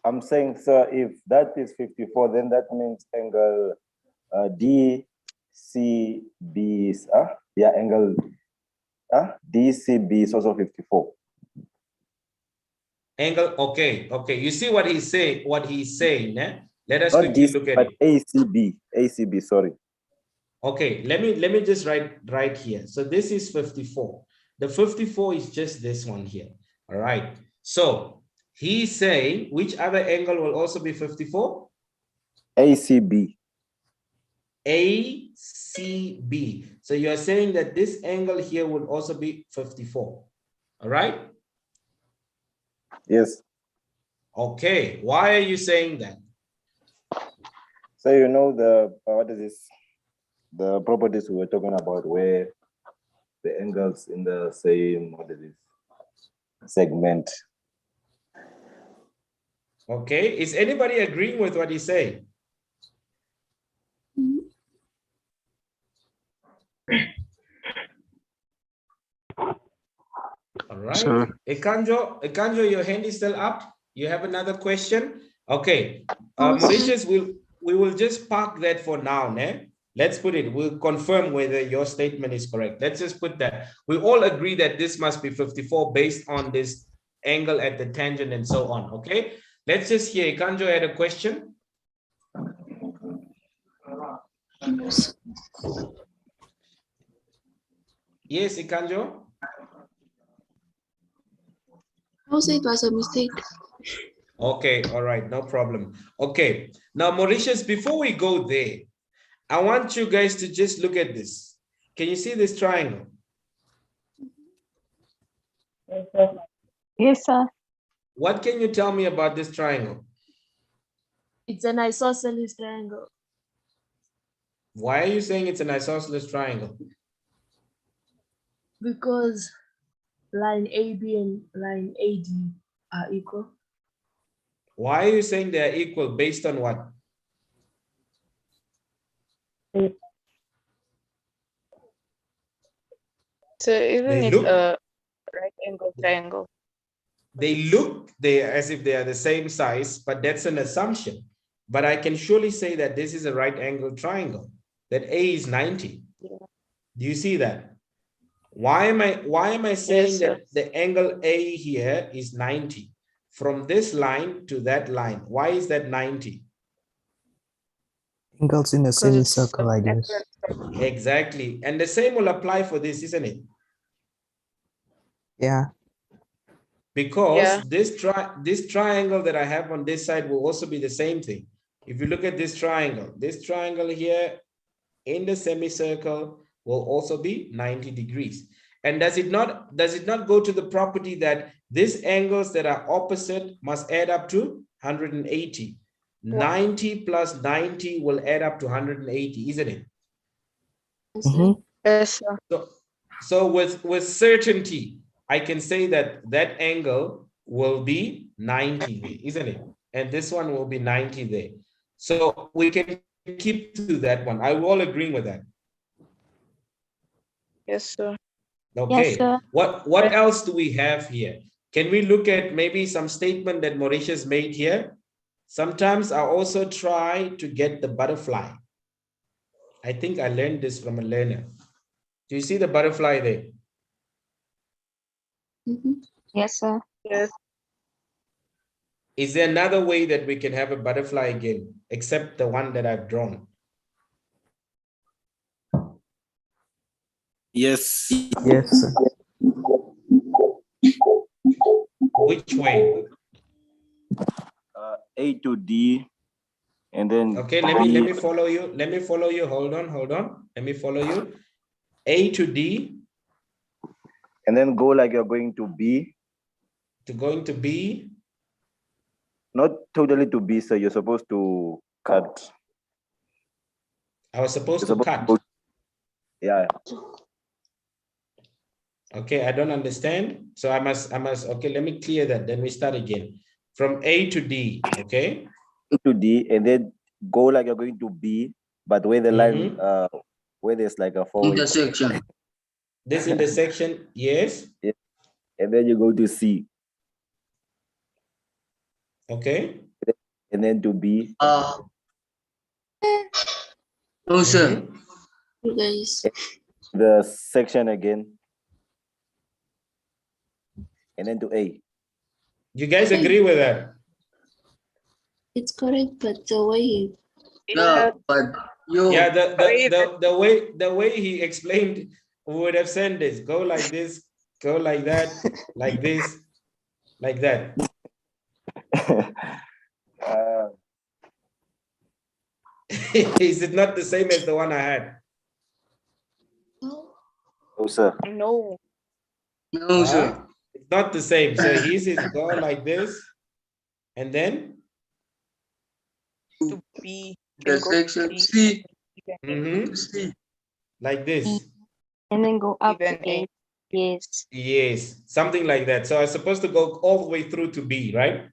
I'm saying, sir, if that is 54, then that means angle DCB is, angle DCB is also 54. Angle, okay. You see what he's saying, eh? Let us Not quickly DC, look at but it. ACB, sorry. Okay, let me just write right here. So this is 54. The 54 is just this one here. All right. So he's saying which other angle will also be 54? ACB. ACB. So you're saying that this angle here would also be 54. All right? Yes. Okay. Why are you saying that? So you know the what is this? The properties we were talking about where the angles in the same segment. Okay. Is anybody agreeing with what he's saying? All right. Sir. Ekanjo, your hand is still up. You have another question? Okay. Mauritius, we will just park that for now, né? Let's put it, we'll confirm whether your statement is correct. Let's just put that. We all agree that this must be 54 based on this angle at the tangent and so on, okay? Let's just hear, Ekanjo had a question. Yes, Ekanjo? Also, it was a mistake. Okay, all right, no problem. Okay, now Mauritius, before we go there, I want you guys to just look at this. Can you see this triangle? Yes, sir. What can you tell me about this triangle? It's an isosceles triangle. Why are you saying it's an isosceles triangle? Because line AB and line AD are equal. Why are you saying they are equal based on what? So isn't They it look- a right angle triangle? They look as if they are the same size, but that's an assumption. But I can surely say that this is a right angle triangle, that A is 90. Yeah. Do you see that? Why am I saying Yes, sir. that the angle A here is 90? From this line to that line, why is that 90? Angles in a Because it's semicircle, I guess. Exactly. And the same will apply for this, isn't it? Yeah. Because Yeah. this triangle that I have on this side will also be the same thing. If you look at this triangle here in the semicircle will also be 90 degrees. And does it not go to the property that these angles that are opposite must add up to 180? 90 plus 90 will add up to 180, isn't it? Yes, sir. So with certainty, I can say that that angle will be 90, isn't it? And this one will be 90 there. So we can keep to that one. I will agree with that. Yes, sir. Okay. Yes, sir. What else do we have here? Can we look at maybe some statement that Mauritius made here? Sometimes I also try to get the butterfly. I think I learned this from a learner. Do you see the butterfly there? Yes, sir. Yes. Is there another way that we can have a butterfly again, except the one that I've drawn? Yes. Yes, sir. Which way? A to D, and then Okay, let me follow you. Let me follow you. Hold on. Let me follow you. A to D. And then go like you're going to B. To going to B. Not totally to B, so you're supposed to cut. I was supposed to cut. Yeah. Okay, I don't understand. So I must, okay, let me clear that. Then we start again. From A to D, okay? A to D, and then go like you're going to B, but where the line, where there's like a forward. Intersection. This intersection, yes. Yeah. And then you go to C. Okay. And then to B. No, sir. You guys. The section again. And then to A. You guys agree with that? It's correct, but the way he... No, but you... Yeah, the way he explained would have said this. Go like this, go like that, like this, like that. Is it not the same as the one I had? No, sir. No. No, sir. It's not the same. So he says go like this, and then To B. Intersection C. C. Like this. And then go up Even to A. Yes. Yes, something like that. So I'm supposed to go all the way through to B, right?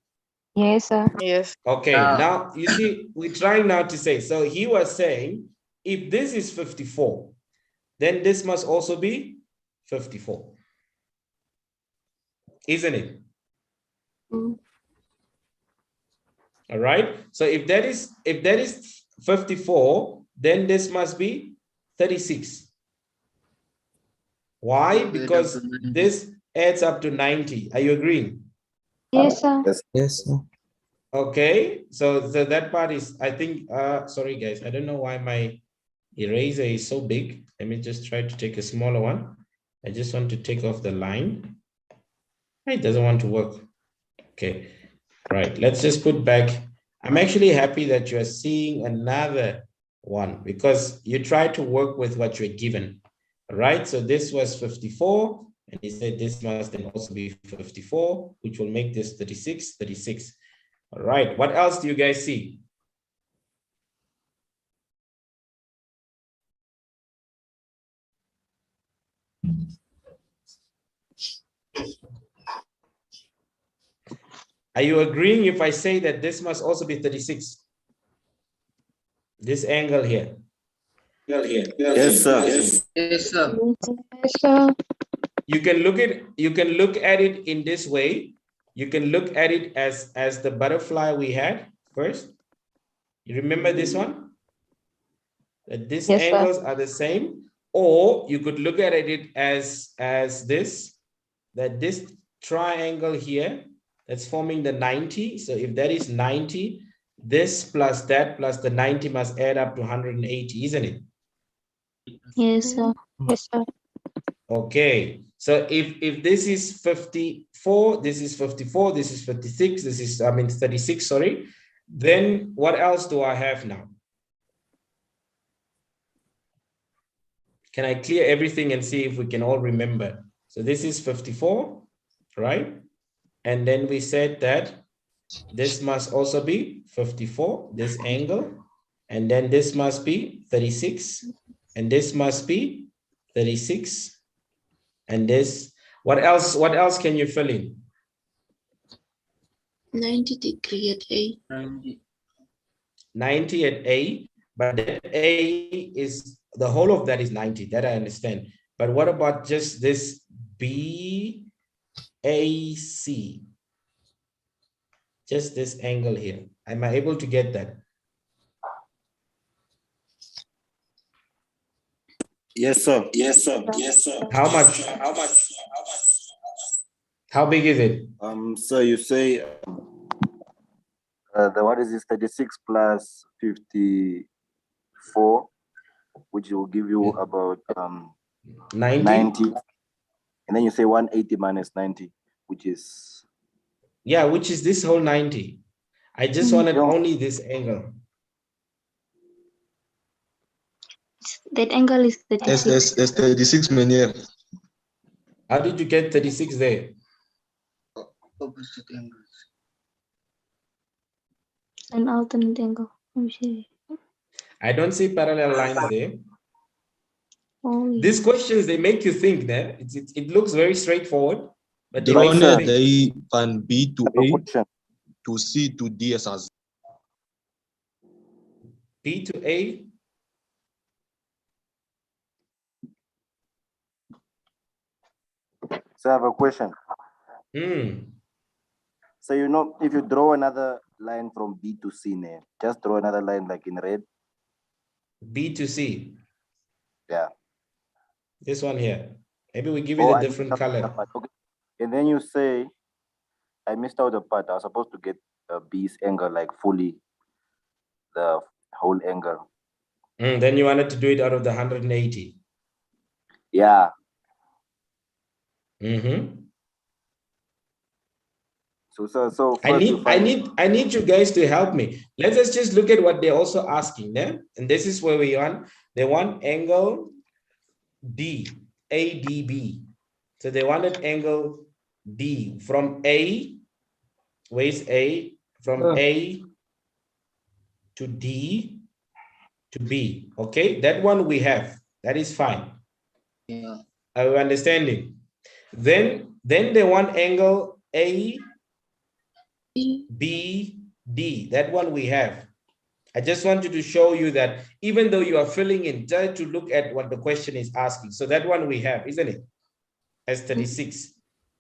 Yes, sir. Yes. Okay, now you see, we're trying now to say, so he was saying, if this is 54, then this must also be 54. Isn't it? All right. So if that is 54, then this must be 36. Why? Because this adds up to 90. Are you agreeing? Yes, sir. Yes, sir. Okay. So that part is, I think, sorry guys, I don't know why my eraser is so big. Let me just try to take a smaller one. I just want to take off the line. It doesn't want to work. Okay, right. Let's just put back. I'm actually happy that you're seeing another one because you try to work with what you're given. All right, so this was 54, and he said this must then also be 54, which will make this 36, 36. All right, what else do you guys see? Are you agreeing if I say that this must also be 36? This angle here. Yes, sir. Yes, sir. Yes, sir. You can look at it in this way. You can look at it as the butterfly we had first. You remember this one? That these Yes, sir. angles are the same. Or you could look at it as this, that this triangle here that's forming the 90. So if that is 90, this plus that plus the 90 must add up to 180, isn't it? Yes, sir. Yes, sir. Okay, so if this is 54, this is 54, this is 56, this is, 36, sorry, then what else do I have now? Can I clear everything and see if we can all remember? So this is 54, right? And then we said that this must also be 54, this angle, and then this must be 36, and this must be 36. And this, what else can you fill in? 90 degree at A. 90 at A, but that A is, the whole of that is 90, that I understand. But what about just this BAC? Just this angle here. Am I able to get that? Yes, sir. Yes, sir. Yes, sir. How much? How big is it? So you say the what is this 36 plus 54, which will give you about 90, and then you say 180 minus 90, which is, yeah, which is this whole 90. I just wanted only this angle. That angle is 36. It's 36 million. How did you get 36 there? Opposite angles. An alternate angle. Let me see. I don't see parallel lines there. Oh, yeah. These questions, they make you think that it looks very straightforward, but they Drone make you think. they can B to A to C to D as B to A. so I have a question. So you know, if you draw another line from B to C, just draw another line like in red. B to C. Yeah. This one here. Maybe we give it a different color. Okay. And then you say, I missed out the part. I was supposed to get B's angle like fully, the whole angle. Then you wanted to do it out of the 180. Yeah. So I need you guys to help me. Let us just look at what they're also asking them. And this is where we want. They want angle D, ADB. So they wanted angle D from A, where's A? From A to D to B. Okay, that one we have. That is fine. Yeah. Are you understanding? Then they want angle A, B, D. That one we have. I just wanted to show you that even though you are filling in, try to look at what the question is asking. So that one we have, isn't it? As 36.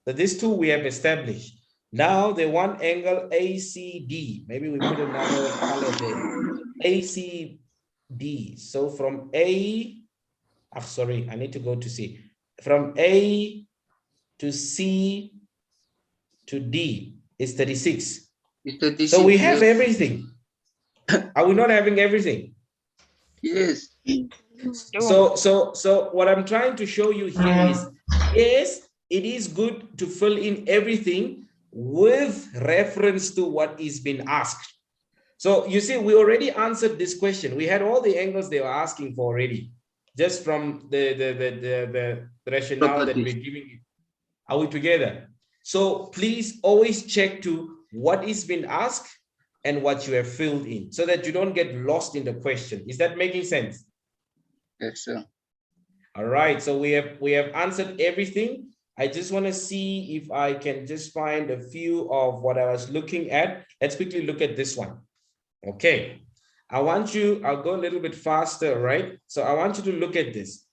So these two we have established. Now they want angle ACD. Maybe we put another color there. ACD. So from A, sorry, I need to go to C. From A to C to D is 36. It's 36. So we have everything. Are we not having everything? Yes. So what I'm trying to show you here is, yes, it is good to fill in everything, with reference to what is being asked. So you see, we already answered this question. We had all the angles they were asking for already, just from the rationale that we're giving you. Are we together? So please always check to what is being asked and what you have filled in, so that you don't get lost in the question. Is that making sense? Yes, sir. All right, so we have answered everything. I just want to see if I can just find a few of what I was looking at. Let's quickly look at this one. Okay, I'll go a little bit faster, right? So I want you to look at this.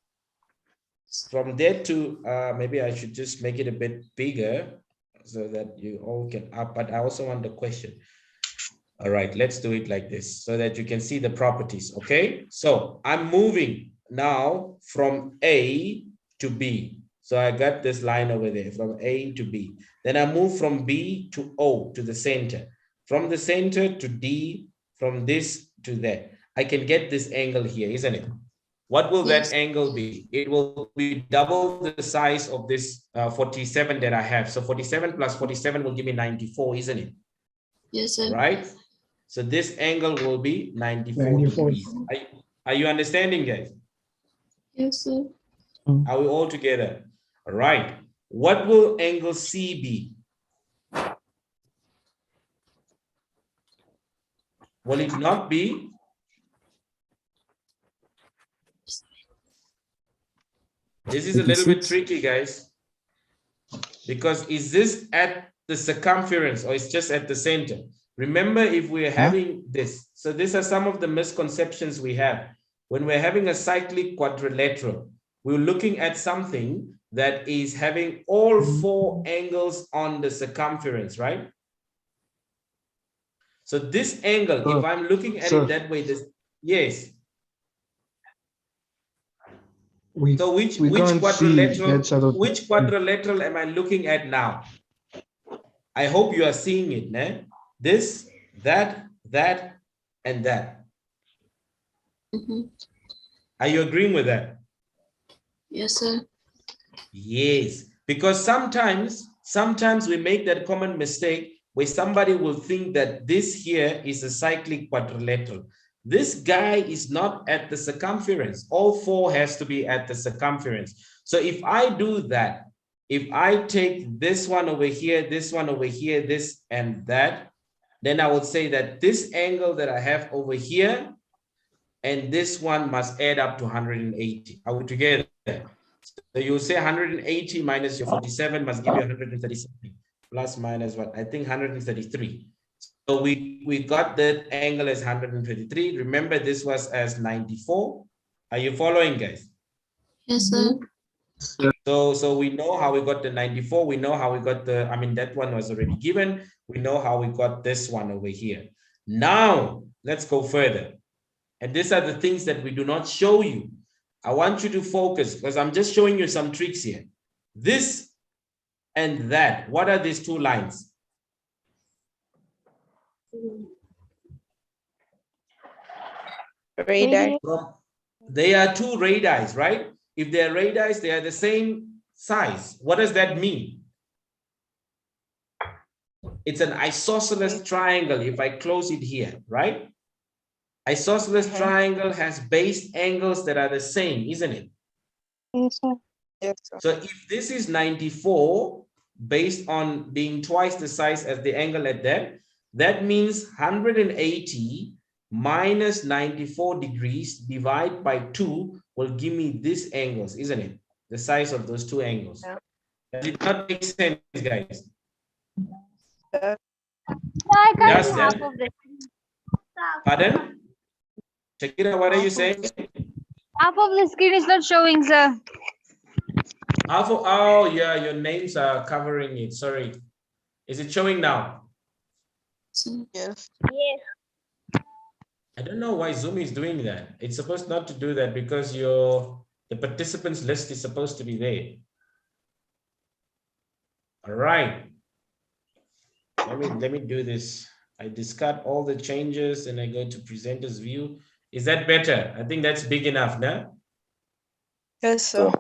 From there to, maybe I should just make it a bit bigger so that you all can up, but I also want the question. All right, let's do it like this so that you can see the properties, okay? So I'm moving now from A to B. So I got this line over there from A to B. Then I move from B to O, to the center. From the center to D, from this to that. I can get this angle here, isn't it? What will that angle be? It will be double the size of this 47 that I have. So 47 plus 47 will give me 94, isn't it? Yes, sir. Right? So this angle will be 94 degrees. Are you understanding, guys? Yes, sir. Are we all together? All right. What will angle C be? Will it not be? This is a little bit tricky, guys. Because is this at the circumference or it's just at the center? Remember, if we're having this, so these are some of the misconceptions we have. When we're having a cyclic quadrilateral, we're looking at something that is having all four angles on the circumference, right? So this angle, if I'm looking at it that way, this, yes. So which quadrilateral am I looking at now? I hope you are seeing it, né? This, that, and that. Are you agreeing with that? Yes, sir. Yes, because sometimes we make that common mistake where somebody will think that this here is a cyclic quadrilateral. This guy is not at the circumference. All four has to be at the circumference. So if I do that, if I take this one over here, this one over here, this and that, then I would say that this angle that I have over here and this one must add up to 180. Are we together? So you say 180 minus your 47 must give you 137. Plus minus what? I think 133. So we got that angle as 133. Remember, this was as 94. Are you following, guys? Yes, sir. So we know how we got the 94. We know how we got the, I mean, that one was already given. We know how we got this one over here. Now, let's go further. And these are the things that we do not show you. I want you to focus because I'm just showing you some tricks here. This and that, what are these two lines? Radii. They are two radii, right? If they're radii, they are the same size. What does that mean? It's an isosceles triangle if I close it here, right? Isosceles triangle has base angles that are the same, isn't it? Yes, sir. Yes, sir. So if this is 94, based on being twice the size as the angle at that, that means 180 minus 94 degrees divided by 2 will give me these angles, isn't it? The size of those two angles. Yeah. Does it not make sense, guys? I can't see half of this. Pardon? Check it out. What are you saying? Half of the screen is not showing, sir. Half of, oh, yeah, your names are covering it. Sorry. Is it showing now? Yes. Yes. I don't know why Zoom is doing that. It's supposed not to do that because the participants list is supposed to be there. All right. Let me do this. I discard all the changes and I go to presenters view. Is that better? I think that's big enough, no? Yes, sir.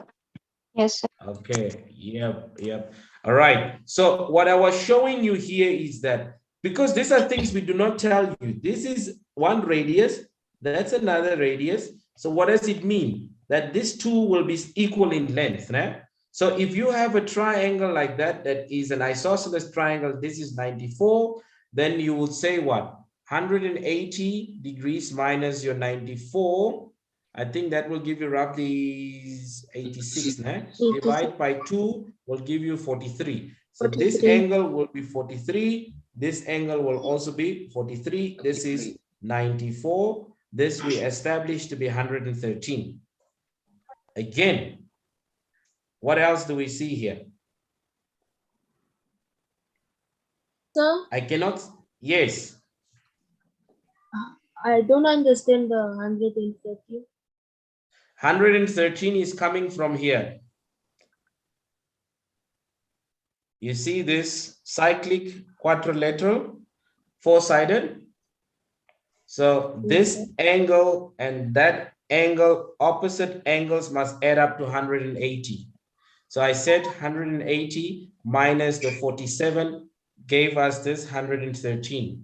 Yes, sir. Okay. Yep. All right. So what I was showing you here is that because these are things we do not tell you. This is one radius. That's another radius. So what does it mean? That these two will be equal in length. Né? So if you have a triangle like that, that is an isosceles triangle, this is 94, then you will say what? 180 degrees minus your 94. I think that will give you roughly 86. Né? Divide by 2 will give you 43. So 43. This angle will be 43. This angle will also be 43. This is 94. This we established to be 113. Again, what else do we see here? Sir? I cannot, yes. I don't understand the 113. 113 is coming from here. You see this cyclic quadrilateral, four-sided. So this angle and that angle, opposite angles must add up to 180. So I said 180 minus the 47 gave us this 113.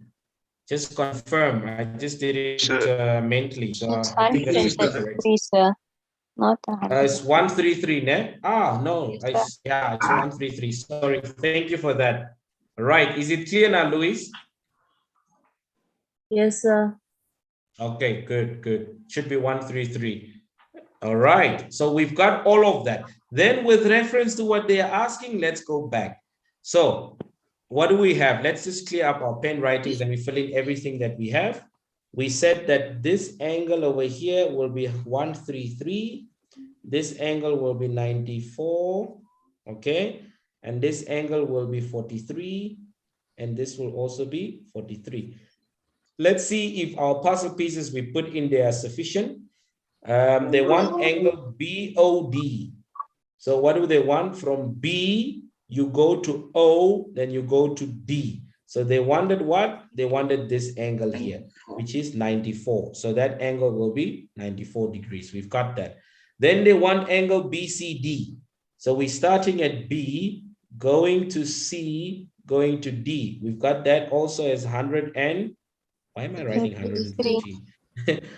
Just confirm. I just did it mentally. So It's I think this is correct. sir. Not It's 133, ne? Ah, no. Yeah, it's 133. Sorry. Thank you for that. Right. Is it clear now, Luis? Yes, sir. Okay, good, good. Should be 133. All right. So we've got all of that. Then with reference to what they are asking, let's go back. So what do we have? Let's just clear up our pen writings and we fill in everything that we have. We said that this angle over here will be 133. This angle will be 94. Okay. And this angle will be 43. And this will also be 43. Let's see if our puzzle pieces we put in there are sufficient. They want angle BOD. So what do they want? From B, you go to O, then you go to D. So they wanted what? They wanted this angle here, which is 94. So that angle will be 94 degrees. We've got that. Then they want angle BCD. So we're starting at B, going to C, going to D. We've got that also as 100 and, why am I writing 113?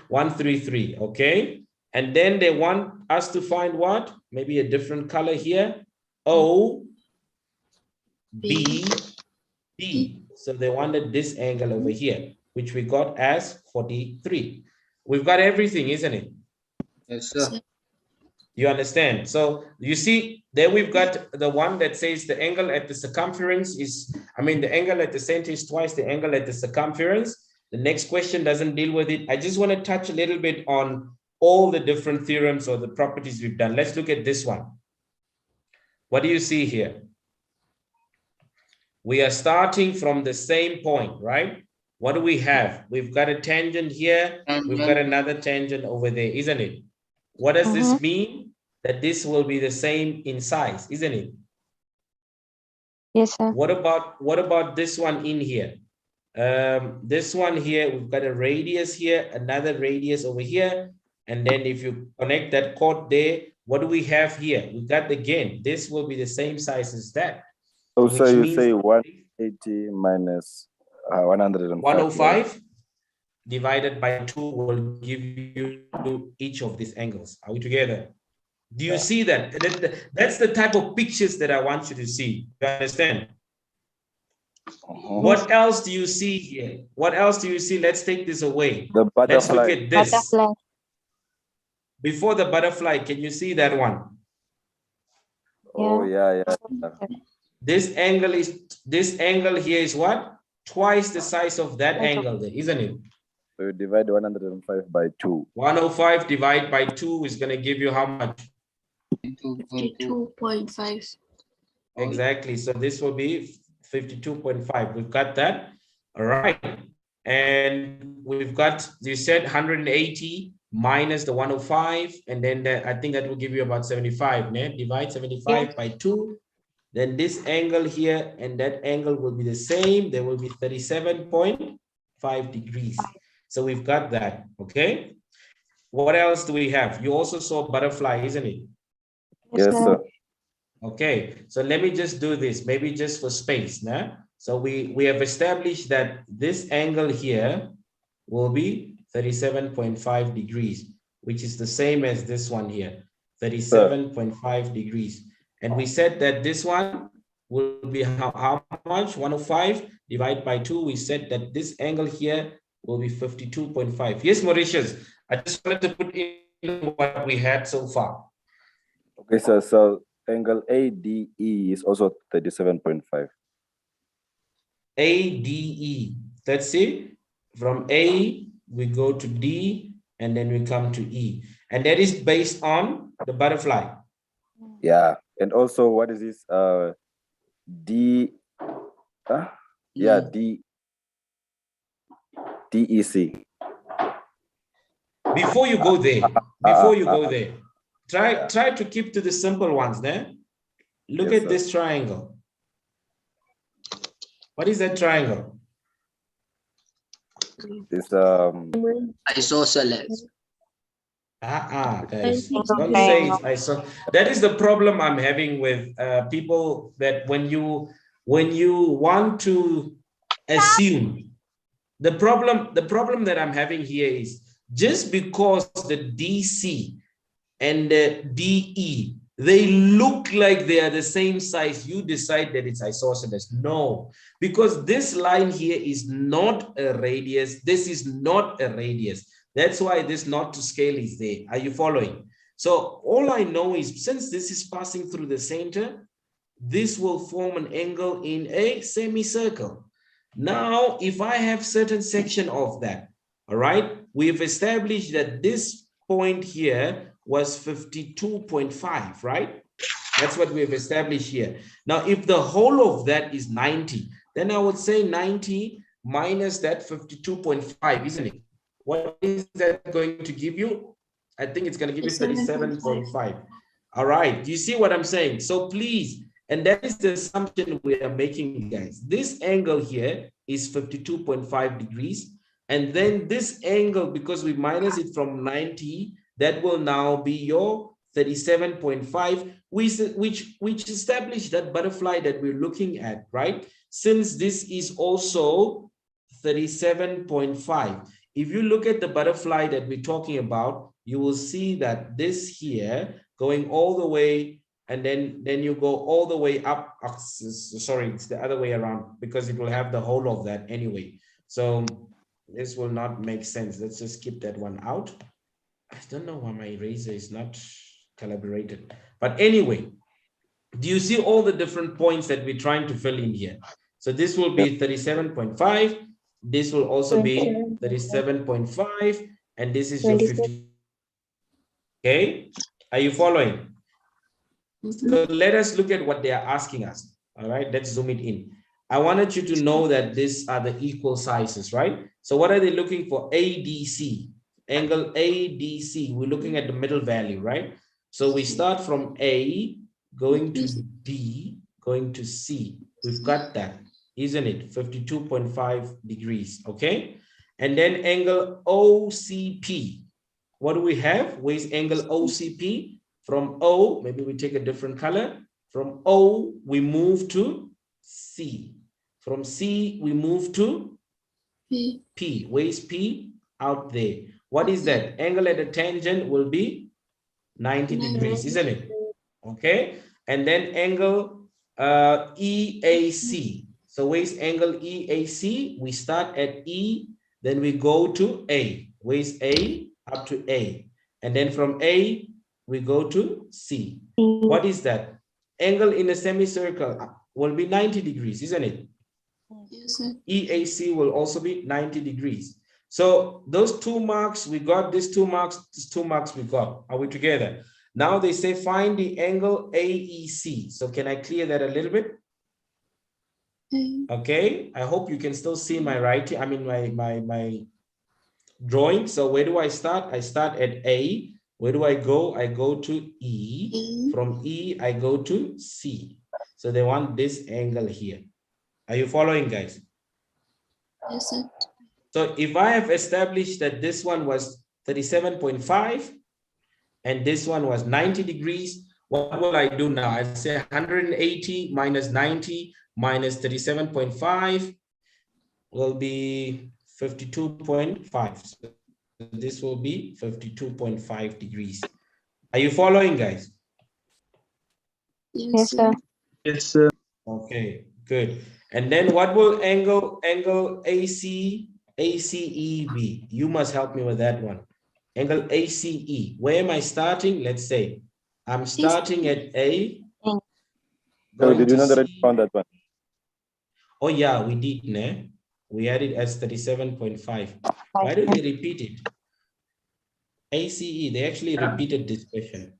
133, okay? And then they want us to find what? Maybe a different color here. O, B, D. So they wanted this angle over here, which we got as 43. We've got everything, isn't it? Yes, sir. You understand? So you see, there we've got the one that says the angle at the circumference is, the angle at the center is twice the angle at the circumference. The next question doesn't deal with it. I just want to touch a little bit on all the different theorems or the properties we've done. Let's look at this one. What do you see here? We are starting from the same point, right? What do we have? We've got a tangent here. We've got another tangent over there, isn't it? What does this mean? That this will be the same in size, isn't it? Yes, sir. What about this one in here? This one here, we've got a radius here, another radius over here. And then if you connect that chord there, what do we have here? We've got, again, this will be the same size as that. Oh, so you say 180 minus 105. 105 divided by 2 will give you each of these angles. Are we together? Do you see that? That's the type of pictures that I want you to see. You understand? What else do you see here? What else do you see? Let's take this away. The butterfly. Let's look at this. Butterfly. Before the butterfly, can you see that one? Oh, yeah. This angle here is what? Twice the size of that angle there, isn't it? So you divide 105 by 2. 105 divided by 2 is going to give you how much? 52.5. Exactly. So this will be 52.5. We've got that. All right. And we've got, you said 180 minus the 105. And then I think that will give you about 75. Né? Divide 75 by 2. Then this angle here and that angle will be the same. There will be 37.5 degrees. So we've got that. Okay. What else do we have? You also saw butterfly, isn't it? Yes, sir. Okay, so let me just do this, maybe just for space. Nah? So we have established that this angle here will be 37.5 degrees, which is the same as this one here, 37.5 degrees. And we said that this one will be how much? 105 divided by 2. We said that this angle here will be 52.5. Yes, Mauritius, I just wanted to put in what we had so far. Okay, so angle ADE is also 37.5. ADE. Let's see. From A, we go to D, and then we come to E. And that is based on the butterfly. Yeah. And also, what is this? D. Yeah, DEC. Before you go there, try to keep to the simple ones there. Look at this triangle. What is that triangle? It's Isosceles. Guys, don't say it's isosceles. That is the problem I'm having with people, that when you want to assume, the problem that I'm having here is, just because the DC and the DE, they look like they are the same size, you decide that it's isosceles. No, because this line here is not a radius. This is not a radius. That's why this not to scale is there. Are you following? So all I know is, since this is passing through the center, this will form an angle in a semicircle. Now, if I have certain section of that, all right, we've established that this point here was 52.5, right? That's what we have established here. Now, if the whole of that is 90, then I would say 90 minus that 52.5, isn't it? What is that going to give you? I think it's going to give you 37.5. All right. Do you see what I'm saying? So please, and that is the assumption we are making, guys. This angle here is 52.5 degrees. And then this angle, because we minus it from 90, that will now be your 37.5, which established that butterfly that we're looking at, right? Since this is also 37.5. If you look at the butterfly that we're talking about, you will see that this here going all the way, and then you go all the way up. Sorry, it's the other way around, because it will have the whole of that anyway. So this will not make sense. Let's just skip that one out. I don't know why my eraser is not calibrated. But anyway, do you see all the different points that we're trying to fill in here? So this will be 37.5. This will also be 37.5. And this is your 50. Okay, are you following? So let us look at what they are asking us. All right, let's zoom it in. I wanted you to know that these are the equal sizes, right? So what are they looking for? ADC, angle ADC. We're looking at the middle value, right? So we start from A, going to D, going to C. We've got that, isn't it? 52.5 degrees, okay? And then angle OCP. What do we have? Where's angle OCP? From O, maybe we take a different color. From O, we move to C. From C, we move to P. Where's P? Out there. What is that? Angle at a tangent will be 90 degrees, isn't it? Okay. And then angle EAC. So where's angle EAC? We start at E, then we go to A. Where's A? Up to A. And then from A, we go to C. What is that? Angle in a semicircle will be 90 degrees, isn't it? Yes, sir. EAC will also be 90 degrees. So those 2 marks, we got these 2 marks, these 2 marks we got. Are we together? Now they say find the angle AEC. So can I clear that a little bit? Okay, I hope you can still see my writing, I mean my drawing. So where do I start? I start at A. Where do I go? I go to E. From E, I go to C. So they want this angle here. Are you following, guys? Yes, sir. So if I have established that this one was 37.5 and this one was 90 degrees, What will I do now? I say 180 minus 90 minus 37.5 will be 52.5. So this will be 52.5 degrees. Are you following, guys? Yes, sir. Yes, sir. Okay, good. And then what will angle ACE be? You must help me with that one. Angle ACE. Where am I starting? Let's say I'm starting at A. So did you not already found that one? Oh yeah, we did, ne? We had it as 37.5. Why do they repeat it? ACE, they actually repeated this question.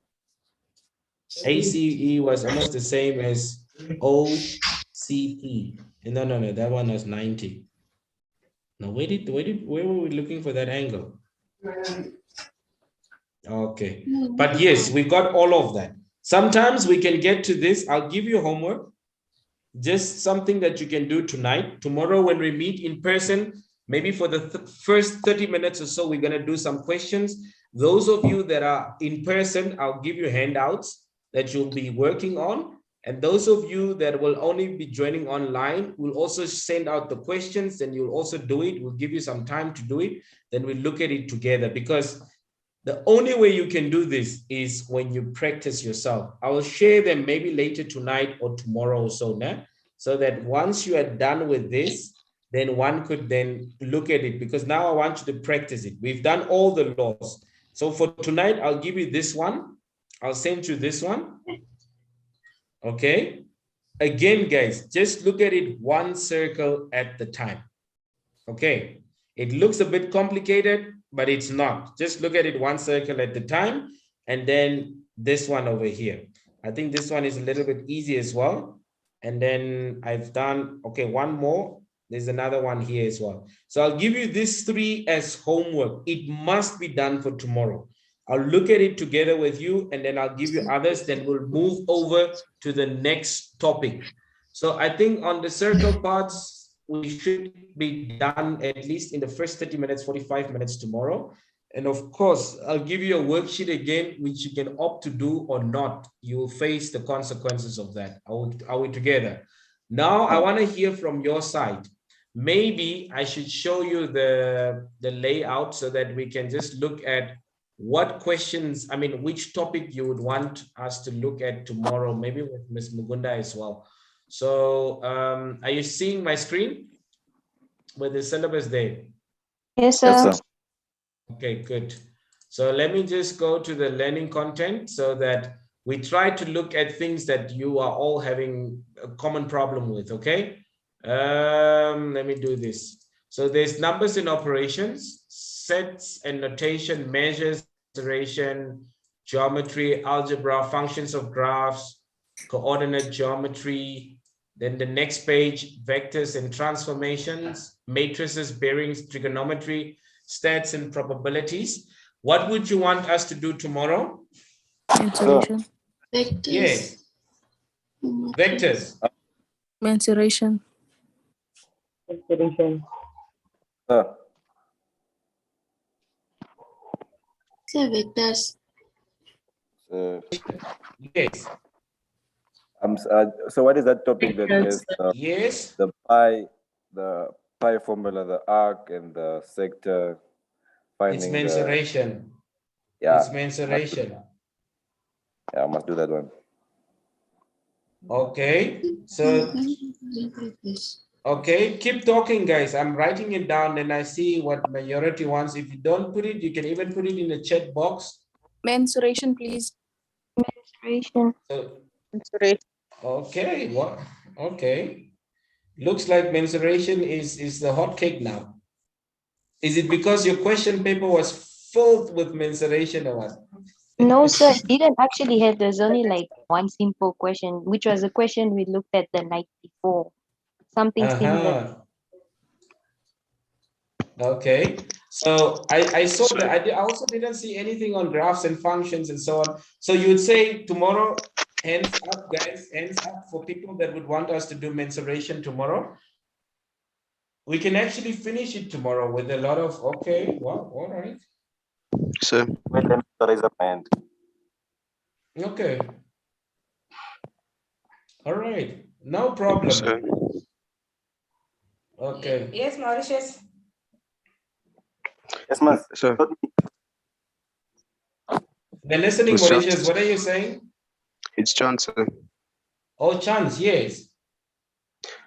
ACE was almost the same as OCE. No, that one was 90. Now, where were we looking for that angle? Okay, but yes, we got all of that. Sometimes we can get to this. I'll give you homework, just something that you can do tonight. Tomorrow when we meet in person, maybe for the first 30 minutes or so, we're going to do some questions. Those of you that are in person, I'll give you handouts that you'll be working on. And those of you that will only be joining online, we'll also send out the questions and you'll also do it. We'll give you some time to do it. Then we'll look at it together, because the only way you can do this is when you practice yourself. I will share them maybe later tonight or tomorrow or so, so that once you are done with this, then one could then look at it, because now I want you to practice it. We've done all the laws. So for tonight, I'll give you this one. I'll send you this one. Okay. Again, guys, just look at it one circle at the time. Okay. It looks a bit complicated, but it's not. Just look at it one circle at the time. And then this one over here. I think this one is a little bit easy as well. And then I've done, okay, one more. There's another one here as well. So I'll give you these three as homework. It must be done for tomorrow. I'll look at it together with you, and then I'll give you others. Then we'll move over to the next topic. So I think on the circle parts, we should be done at least in the first 30 minutes, 45 minutes tomorrow. And of course, I'll give you a worksheet again, which you can opt to do or not. You will face the consequences of that. Are we together? Now, I want to hear from your side. Maybe I should show you the layout so that we can just look at what questions, I mean, which topic you would want us to look at tomorrow, maybe with Ms. Mugunda as well. So are you seeing my screen with the syllabus there? Yes, sir. Yes, sir. Okay, good. So let me just go to the learning content so that we try to look at things that you are all having a common problem with, okay? Let me do this. So there's numbers and operations, sets and notation, measures, iteration, geometry, algebra, functions of graphs, coordinate geometry. Then the next page, vectors and transformations, matrices, bearings, trigonometry, stats and probabilities. What would you want us to do tomorrow? Mensuration. Vectors. Yes. Vectors. Mensuration. Say vectors. Yes. So what is that topic that has yes. the pi formula, the arc, and the sector? It's mensuration. Yeah. It's mensuration. Yeah, I must do that one. Okay. So, okay, keep talking, guys. I'm writing it down and I see what majority wants. If you don't put it, you can even put it in the chat box. Mensuration, please. Mensuration. So, okay, what? Okay. Looks like mensuration is the hot cake now. Is it because your question paper was filled with mensuration or what? No, sir, it didn't actually have. There's only like one simple question, which was a question we looked at the night before. Something similar. Okay, so I saw that. I also didn't see anything on graphs and functions and so on. So you would say tomorrow, hands up, guys, hands up for people that would want us to do mensuration tomorrow. We can actually finish it tomorrow with a lot of, okay, well, all right. So, raise up hand. Okay. All right, no problem. Sir. Okay. Yes, Mauritius. Yes, ma'am. Sir. We're listening, It's Mauritius. chance. What are you saying? It's chance, sir. Oh, chance, yes.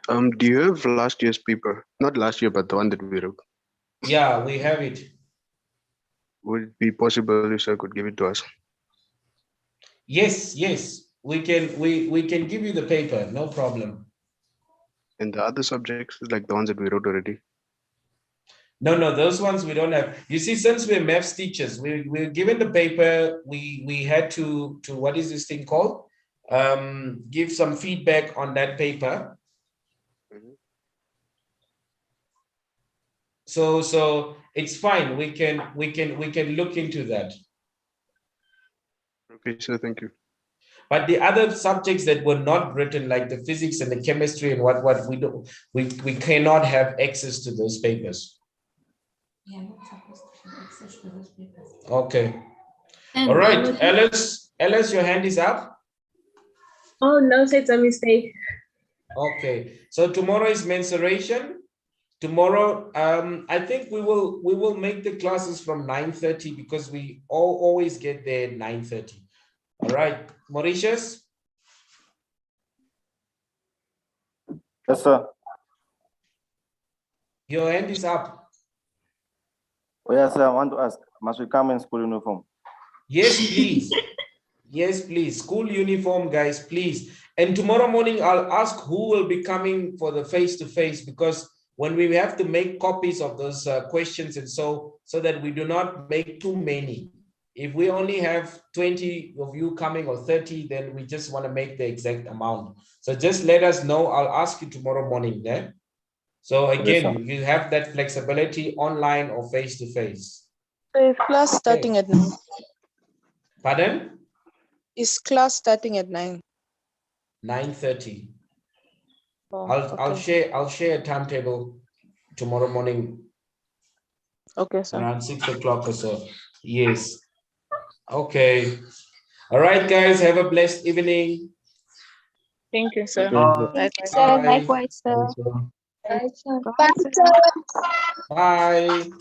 Do you have last year's paper? Not last year, but the one that we wrote. Yeah, we have it. Would it be possible if sir could give it to us? Yes, yes. We can give you the paper, no problem. And the other subjects, like the ones that we wrote already. No, those ones we don't have. You see, since we're maths teachers, we're given the paper, we had to what is this thing called? Give some feedback on that paper. So it's fine. We can look into that. Okay, sir, thank you. But the other subjects that were not written, like the physics and the chemistry and what we cannot have access to those papers. Yeah, I'm not supposed to have access to those papers. Okay. And All right, Bangladesh? Alice, your hand is up. Oh no, so it's a mistake. Okay, so tomorrow is mensuration. Tomorrow, I think we will make the classes from 9:30 because we always get there at 9:30. All right, Mauritius. Yes, sir. Your hand is up. Oh, yes, sir. I want to ask, must we come in school uniform? Yes, please. Yes, please. School uniform, guys, please. And tomorrow morning, I'll ask who will be coming for the face-to-face, because when we have to make copies of those questions and so that we do not make too many. If we only have 20 of you coming or 30, then we just want to make the exact amount. So just let us know. I'll ask you tomorrow morning then. So again, you have that flexibility online or face-to-face. So is class starting at 9? Pardon? Is class starting at 9? 9:30. Oh, I'll share a timetable tomorrow morning. Okay, sir. Around 6 o'clock or so. Yes. Okay. All right, guys. Have a blessed evening. Thank you, sir. Bye. Sir, likewise, sir. Bye. Bye, sir. Bye.